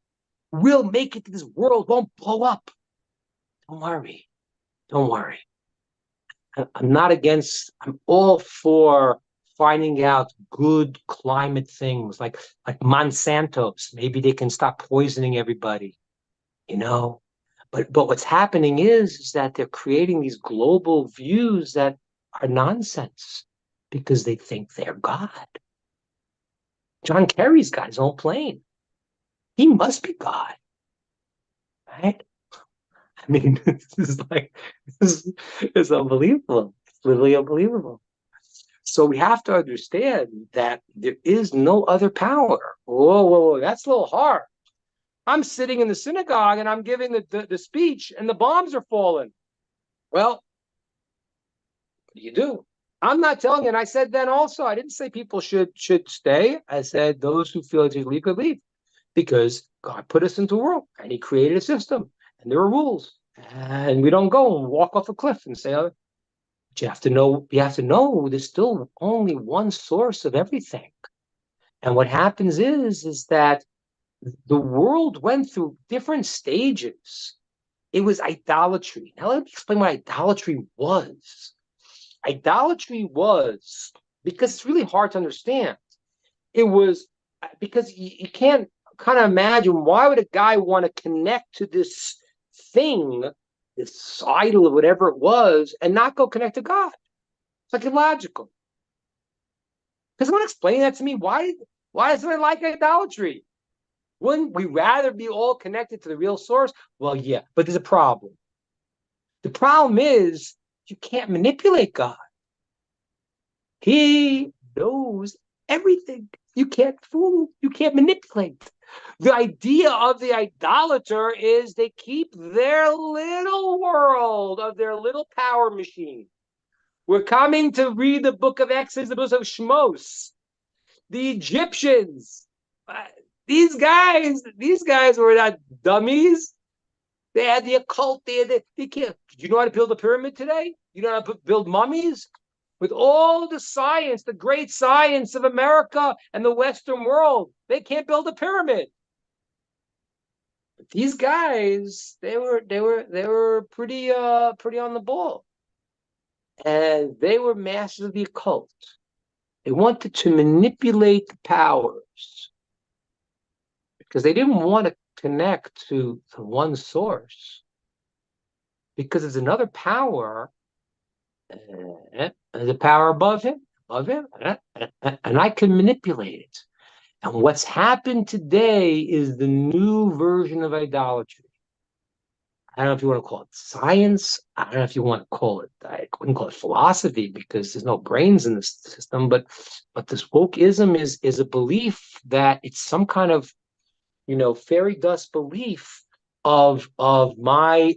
We'll make it. This world won't blow up. Don't worry. Don't worry. I'm not against, I'm all for finding out good climate things like Monsanto's. Maybe they can stop poisoning everybody, you know. But what's happening is that they're creating these global views that are nonsense because they think they're God. John Kerry's got his own plane. He must be God, right? I mean, this is unbelievable. It's literally unbelievable. So we have to understand that there is no other power. Whoa, that's a little hard. I'm sitting in the synagogue and I'm giving the speech and the bombs are falling. Well, what do you do? I'm not telling you. And I said then also, I didn't say people should stay. I said those who feel to leave could leave because God put us into a world and he created a system and there are rules. And we don't go and walk off a cliff and say, oh, but you have to know there's still only one source of everything. And what happens is that the world went through different stages. It was idolatry. Now let me explain what idolatry was. Idolatry was, because it's really hard to understand, it was because you can't kind of imagine why would a guy want to connect to this thing, this idol or whatever it was, and not go connect to God. It's like illogical. Does someone explain that to me? Why does someone like idolatry? Wouldn't we rather be all connected to the real source? Well, yeah, but there's a problem. The problem is you can't manipulate God. He knows everything. You can't fool, you can't manipulate. The idea of the idolater is they keep their little world of their little power machine. We're coming to read the book of Exodus, the book of Shmos. The Egyptians, these guys were not dummies. They had the occult. They can't. Do you know how to build a pyramid today? You know how to build mummies? With all the science, the great science of America and the Western world, they can't build a pyramid. But these guys, they were pretty on the ball, and they were masters of the occult. They wanted to manipulate the powers because they didn't want to connect to one source because there's another power. The power above him, and I can manipulate it. And what's happened today is the new version of idolatry. I don't know if you want to call it science. I don't know if you want to call it, I wouldn't call it philosophy because there's no brains in this system, but this wokeism is a belief that it's some kind of, fairy dust belief of my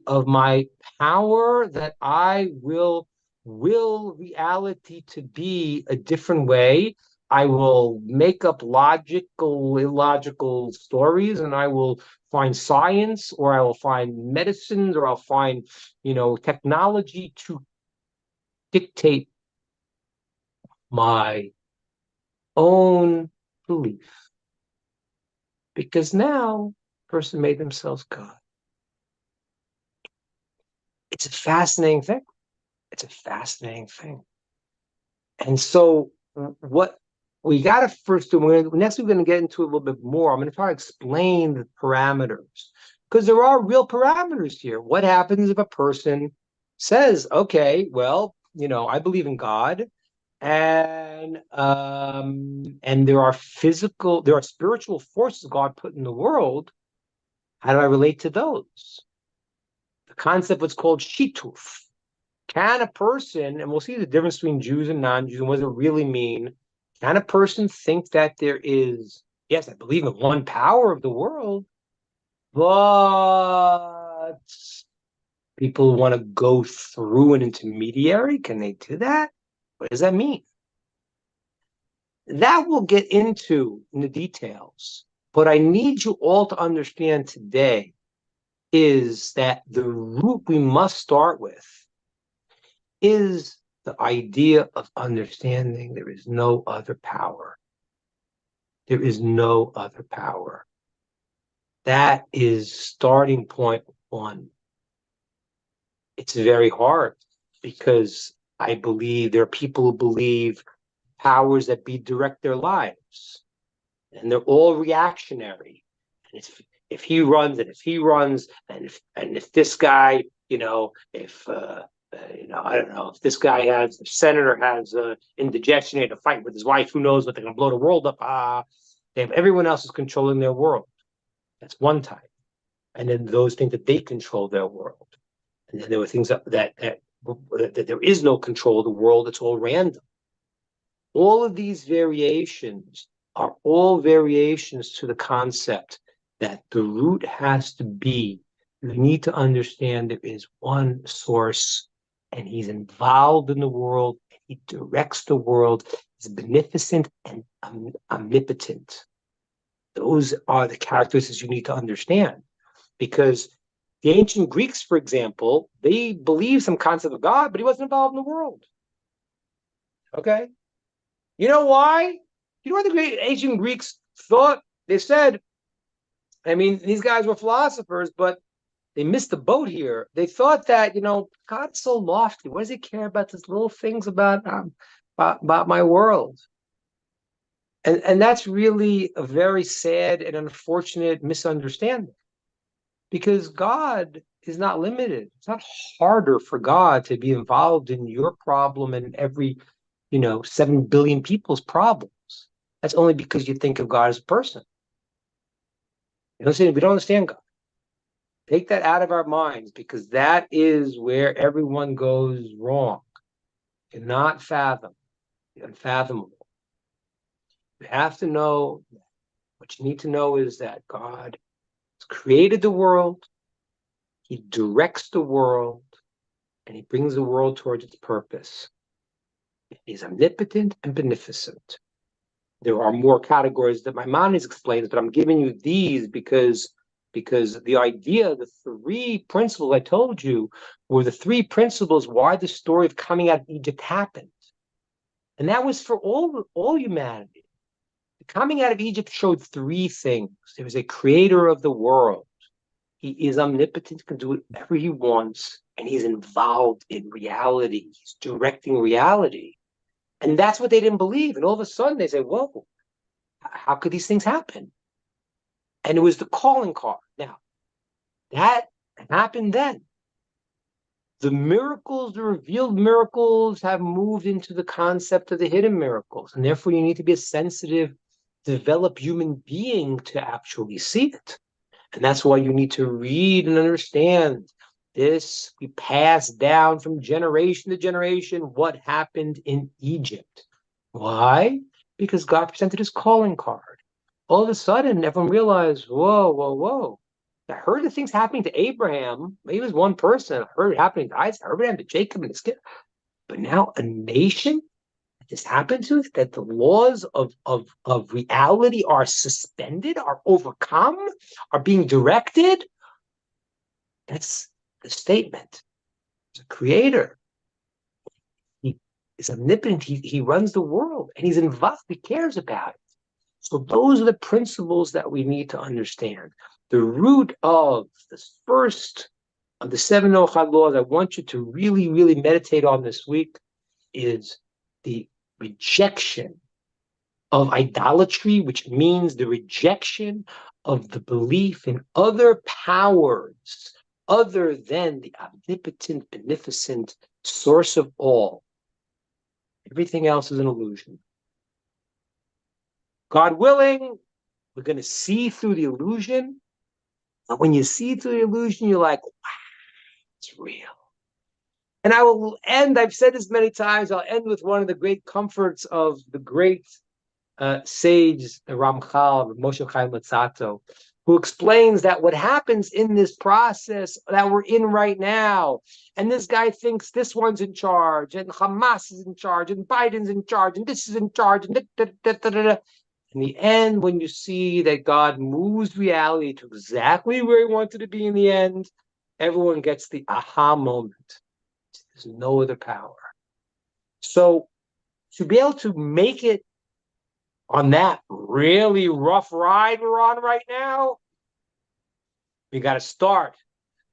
power that I will reality to be a different way. I will make up logical, illogical stories, and I will find science, or I will find medicines, or I'll find, technology to dictate my own belief. Because now, a person made themselves God. It's a fascinating thing. It's a fascinating thing. And so what we got to first do, next we're going to get into a little bit more. I'm going to try to explain the parameters because there are real parameters here. What happens if a person says, okay, well, I believe in God and there are spiritual forces God put in the world. How do I relate to those? The concept was called shituf. Can a person, and we'll see the difference between Jews and non-Jews and what does it really mean, can a person think that there is, yes, I believe in one power of the world, but people want to go through an intermediary? Can they do that? What does that mean? That we'll get into in the details. But I need you all to understand today is that the root we must start with is the idea of understanding there is no other power. There is no other power. That is starting point one. It's very hard because I believe there are people who believe powers that direct their lives, and they're all reactionary. And if he runs, and if this guy, if I don't know, if this guy the senator has indigestion, he had a fight with his wife, who knows what, they're going to blow the world up. They have everyone else is controlling their world. That's one type. And then those think that they control their world. And then there were things that there is no control of the world, it's all random. All of these variations are all variations to the concept that the root has to be, you need to understand there is one source, and he's involved in the world, and he directs the world, he's beneficent and omnipotent. Those are the characteristics you need to understand. Because the ancient Greeks, for example, they believed some concept of God, but he wasn't involved in the world. Okay? You know why? You know why the great ancient Greeks thought? They said, I mean, these guys were philosophers, but they missed the boat here. They thought that, God's so lofty. What does he care about these little things about my world? And that's really a very sad and unfortunate misunderstanding. Because God is not limited. It's not harder for God to be involved in your problem and every, 7 billion people's problems. That's only because you think of God as a person. We don't understand God. Take that out of our minds, because that is where everyone goes wrong. You cannot fathom the unfathomable. You have to know, what you need to know is that God has created the world, he directs the world, and he brings the world towards its purpose. He's omnipotent and beneficent. There are more categories that Maimonides explains, but I'm giving you these because the idea, the 3 principles I told you, were the 3 principles why the story of coming out of Egypt happened. And that was for all humanity. The coming out of Egypt showed 3 things. There was a creator of the world. He is omnipotent, can do whatever he wants, and he's involved in reality. He's directing reality. And that's what they didn't believe. And all of a sudden they say, whoa, how could these things happen? And it was the calling card. Now, that happened then. The miracles, the revealed miracles, have moved into the concept of the hidden miracles. And therefore you need to be a sensitive, developed human being to actually see it. And that's why you need to read and understand this. We pass down from generation to generation what happened in Egypt. Why? Because God presented his calling card. All of a sudden, everyone realized, whoa. I heard the things happening to Abraham. He was one person. I heard it happening to Isaac. I heard it happening to Jacob and his kid. But now a nation this happened to, that the laws of reality are suspended, are overcome, are being directed. That's the statement. There's a creator. He is omnipotent. He runs the world, and he's involved. He cares about it. So those are the principles that we need to understand. The root of the first of the 7 Noachad laws I want you to really, really meditate on this week is the rejection of idolatry, which means the rejection of the belief in other powers other than the omnipotent, beneficent source of all. Everything else is an illusion. God willing, we're going to see through the illusion. But when you see through the illusion, you're like, wow, it's real. And I will end, I've said this many times, I'll end with one of the great comforts of the great sage, the Ramchal, Moshe Chaim Luzzatto, who explains that what happens in this process that we're in right now, and this guy thinks this one's in charge, and Hamas is in charge, and Biden's in charge, and this is in charge, and in the end, when you see that God moves reality to exactly where he wanted to be in the end, everyone gets the aha moment. There's no other power. So to be able to make it on that really rough ride we're on right now, we got to start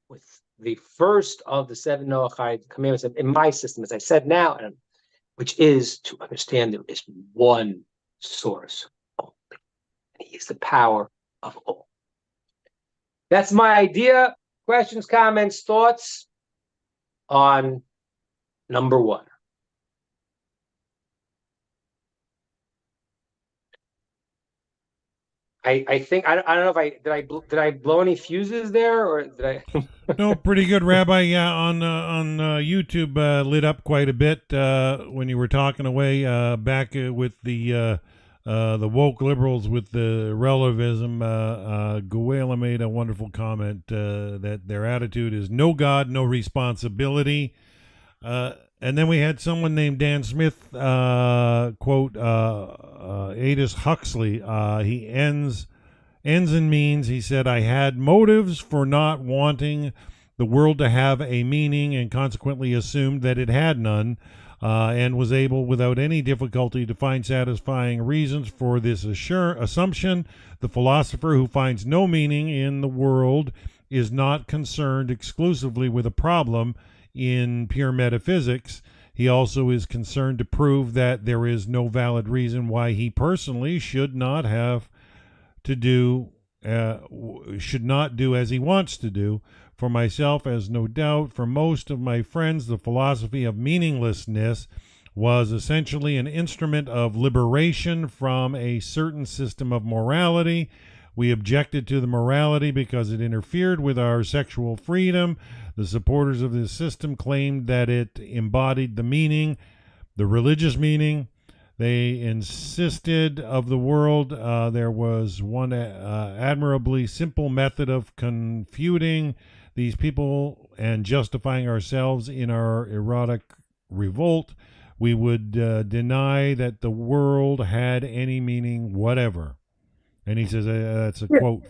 with the first of the 7 Noahide commandments in my system, as I said now, which is to understand there is one source only. And he is the power of all. That's my idea. Questions, comments, thoughts on number 1. I think I don't know if did I blow any fuses there, or did I? No, pretty good, Rabbi. Yeah, on YouTube lit up quite a bit when you were talking away back with the woke liberals with the relativism. Guela made a wonderful comment that their attitude is no God, no responsibility. And then we had someone named Dan Smith quote Aldous Huxley. He ends and means, he said, I had motives for not wanting the world to have a meaning and consequently assumed that it had none, and was able without any difficulty to find satisfying reasons for this assumption. The philosopher who finds no meaning in the world is not concerned exclusively with a problem in pure metaphysics. He also is concerned to prove that there is no valid reason why he personally should not do as he wants to do. For myself, as no doubt for most of my friends, the philosophy of meaninglessness was essentially an instrument of liberation from a certain system of morality. We objected to the morality because it interfered with our sexual freedom. The supporters of this system claimed that it embodied the meaning, the religious meaning. They insisted of the world. There was one admirably simple method of confuting these people and justifying ourselves in our erotic revolt. We would deny that the world had any meaning whatever. And he says that's a quote,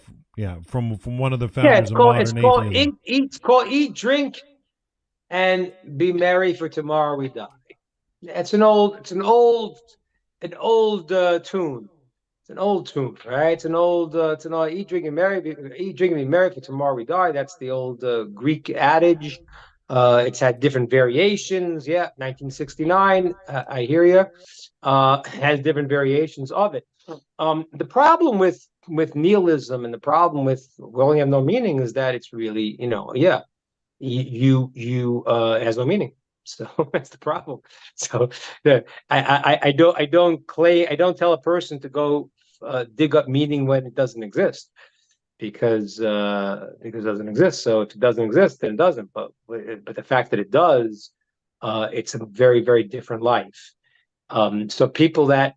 from one of the founders of modern atheism. It's called eat, drink, and be merry, for tomorrow we die. It's an old tune. It's an old tune, right? It's an old eat, drink, and be merry, for tomorrow we die. That's the old Greek adage. It's had different variations. Yeah, 1969. I hear you. Has different variations of it. The problem with nihilism and the problem with we only have no meaning is that it's really, it has no meaning. So that's the problem. So I don't tell a person to go dig up meaning when it doesn't exist, because it doesn't exist. So if it doesn't exist, then it doesn't. But the fact that it does, it's a very, very different life. So people that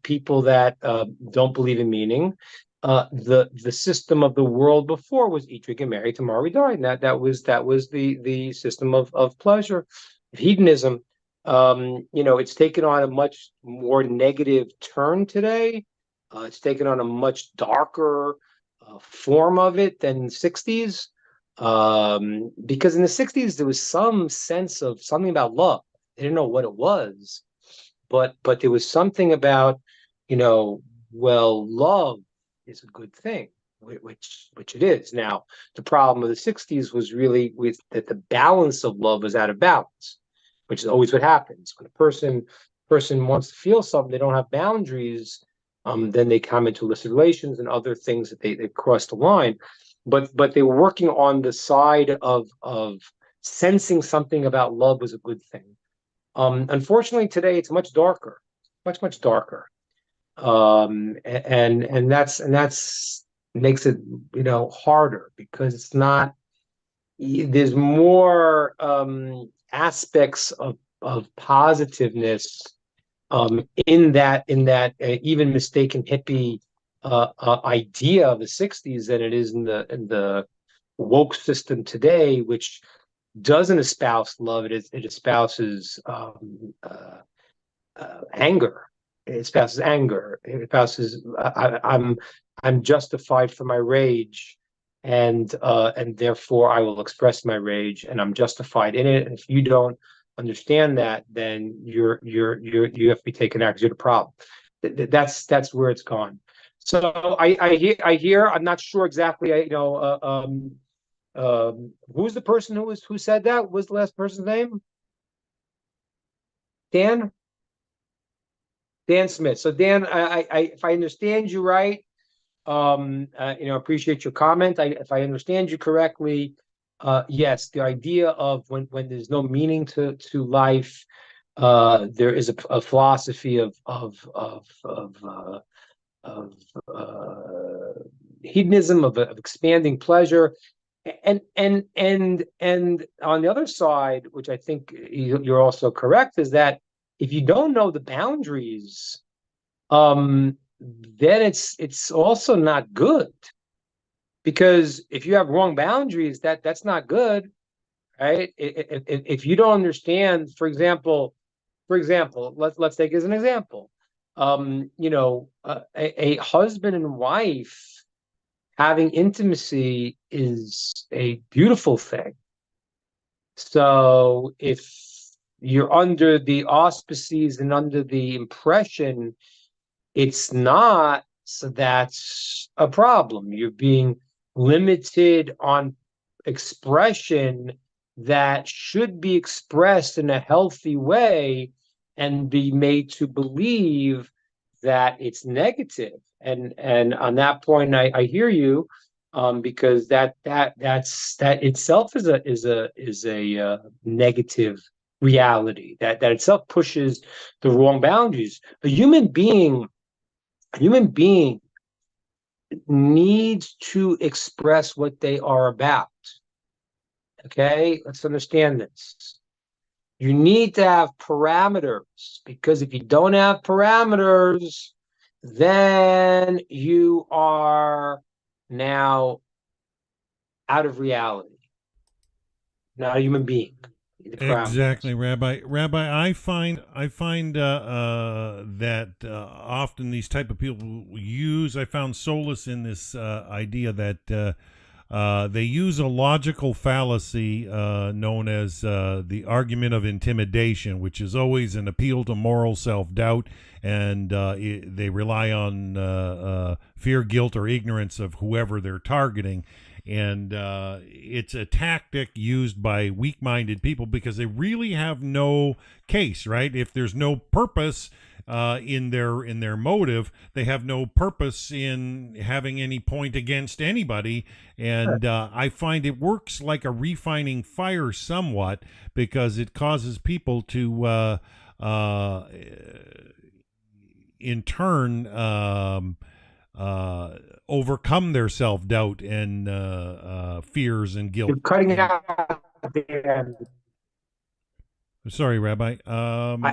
don't believe in meaning, the system of the world before was eat, drink, and marry, tomorrow we die, and that was the system of pleasure, hedonism. It's taken on a much more negative turn today. It's taken on a much darker form of it than the 60s, because in the 60s there was some sense of something about love. They didn't know what it was. But there was something about, love is a good thing, which it is. Now, the problem of the 60s was really that the balance of love was out of balance, which is always what happens. When a person wants to feel something, they don't have boundaries, then they come into illicit relations and other things that they cross the line. But they were working on the side of sensing something about love was a good thing. Unfortunately, today it's much darker, much darker, and that's makes it harder, because it's not. There's more aspects of positiveness in that even mistaken hippie idea of the 60s than it is in the woke system today, which doesn't espouse love. It espouses anger. It espouses anger. It espouses I'm justified for my rage, and therefore I will express my rage, and I'm justified in it. And if you don't understand that, then you have to be taken out because you're the problem. That's where it's gone. So I hear. I'm not sure exactly. Who's the person who said that? What was the last person's name? Dan Smith. So Dan, if I understand you right, appreciate your comment. If I understand you correctly, yes, the idea of when there's no meaning to life, there is a philosophy of hedonism, of expanding pleasure, and on the other side, which I think you're also correct, is that if you don't know the boundaries, then it's also not good, because if you have wrong boundaries, that's not good, right? If you don't understand, for example, let's take as an example, a husband and wife having intimacy is a beautiful thing. So if you're under the auspices and under the impression it's not, so that's a problem. You're being limited on expression that should be expressed in a healthy way and be made to believe that it's negative. And on that point, I hear you, because that itself is a negative reality, that itself pushes the wrong boundaries. A human being needs to express what they are about. Okay, let's understand this. You need to have parameters, because if you don't have parameters, then you are now out of reality, not a human being. Exactly, Rabbi. I find that often these type of people use. I found solace in this idea that they use a logical fallacy known as the argument of intimidation, which is always an appeal to moral self-doubt, and they rely on fear, guilt, or ignorance of whoever they're targeting. And it's a tactic used by weak-minded people because they really have no case, right? If there's no purpose in their motive, they have no purpose in having any point against anybody. And I find it works like a refining fire somewhat, because it causes people to in turn overcome their self-doubt and fears and guilt. You're cutting it out there. Sorry, Rabbi.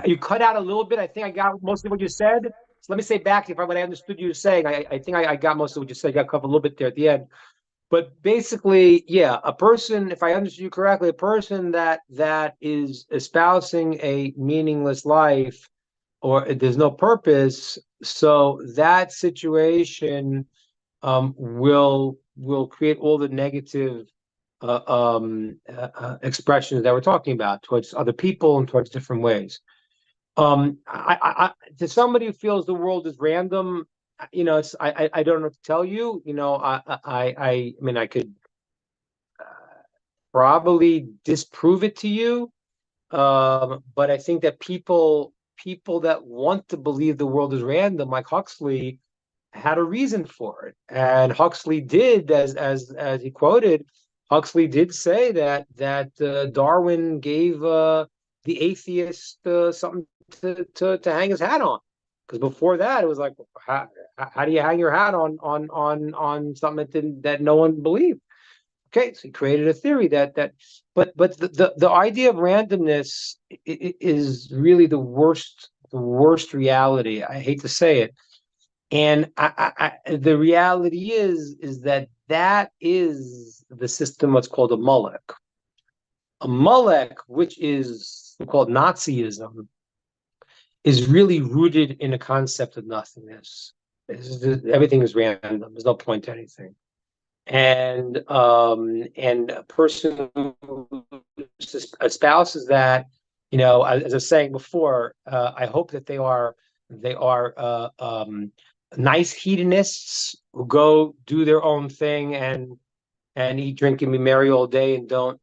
You cut out a little bit. I think I got most of what you said. So let me say back if what I understood you saying. I think I got most of what you said. I got covered a little bit there at the end. But basically, yeah, a person, if I understood you correctly, a person that is espousing a meaningless life, or there's no purpose, so that situation will create all the negative expressions that we're talking about towards other people and towards different ways. To somebody who feels the world is random, it's I don't know what to tell you. I mean, I could probably disprove it to you, but I think that people that want to believe the world is random, like Huxley, had a reason for it. And Huxley did, as he quoted, Huxley did say that Darwin gave the atheist something to hang his hat on, because before that it was like, how do you hang your hat on something that no one believed? Okay, so he created a theory but the idea of randomness is really the worst reality. I hate to say it. And the reality is that is the system, what's called a Molech. A Molech, which is called Nazism, is really rooted in a concept of nothingness. Everything is random. There's no point to anything. And a person who espouses that, as I was saying before, I hope that they are nice hedonists who go do their own thing and eat, drink, and be merry all day and don't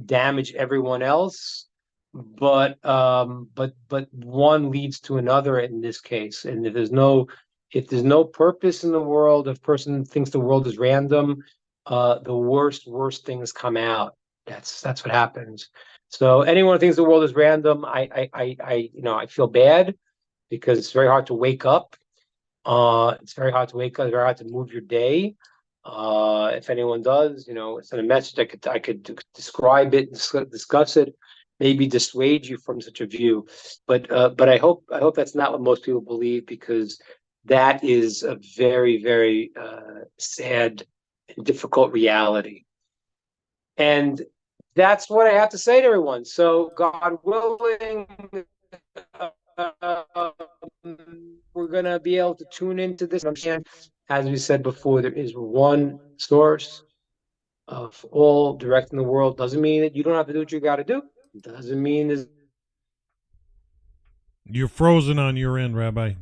damage everyone else. But one leads to another in this case. And if there's no purpose in the world, if a person thinks the world is random, the worst things come out. That's what happens. So anyone who thinks the world is random, I feel bad, because it's very hard to wake up. It's very hard to wake up. It's very hard to move your day. If anyone does, send a message. I could describe it, discuss it, maybe dissuade you from such a view. But I hope that's not what most people believe, because that is a very, very sad and difficult reality. And that's what I have to say to everyone. So, God willing, we're going to be able to tune into this and understand, as we said before, there is one source of all directing the world. Doesn't mean that you don't have to do what you got to do. Doesn't mean there's... You're frozen on your end, Rabbi.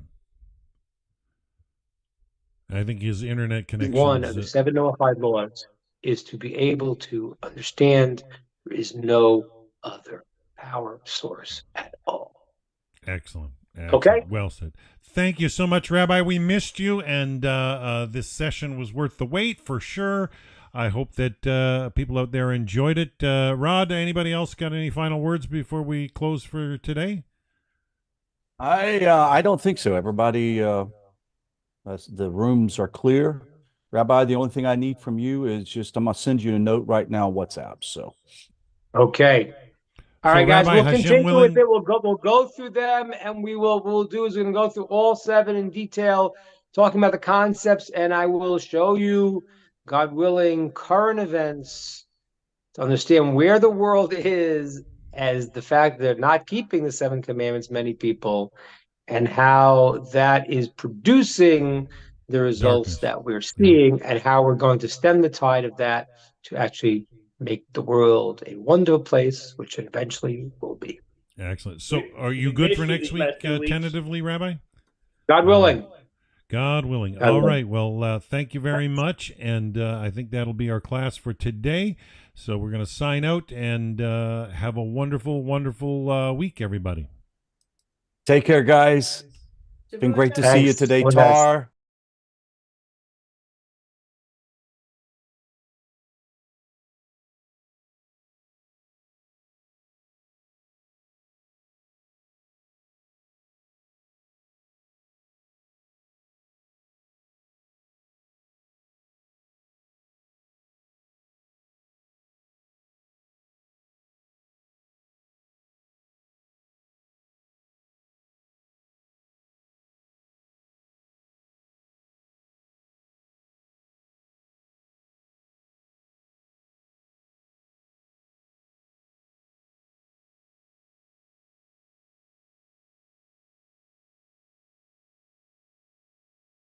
I think his internet connection. One of the 7 nullified laws is to be able to understand there is no other power source at all. Excellent. Okay. Well said. Thank you so much, Rabbi. We missed you, and this session was worth the wait for sure. I hope that people out there enjoyed it. Rod, anybody else got any final words before we close for today? I don't think so. Everybody, the rooms are clear. Rabbi, the only thing I need from you is I'm going to send you a note right now on WhatsApp. So, okay. All right, guys, Rabbi, we'll continue with it. We'll go through them, and we'll do is we're going to go through all 7 in detail, talking about the concepts, and I will show you, God willing, current events to understand where the world is, as the fact that they're not keeping the 7 commandments, many people, and how that is producing the results that we're seeing, and how we're going to stem the tide of that to actually make the world a wonderful place, which it eventually will be. Excellent. So are you good for next week, tentatively, Rabbi? God willing. God willing. All right. Well, thank you very much. And I think that'll be our class for today. So we're going to sign out, and have a wonderful, wonderful week, everybody. Take care, guys. It's been great to see you today, All Tar.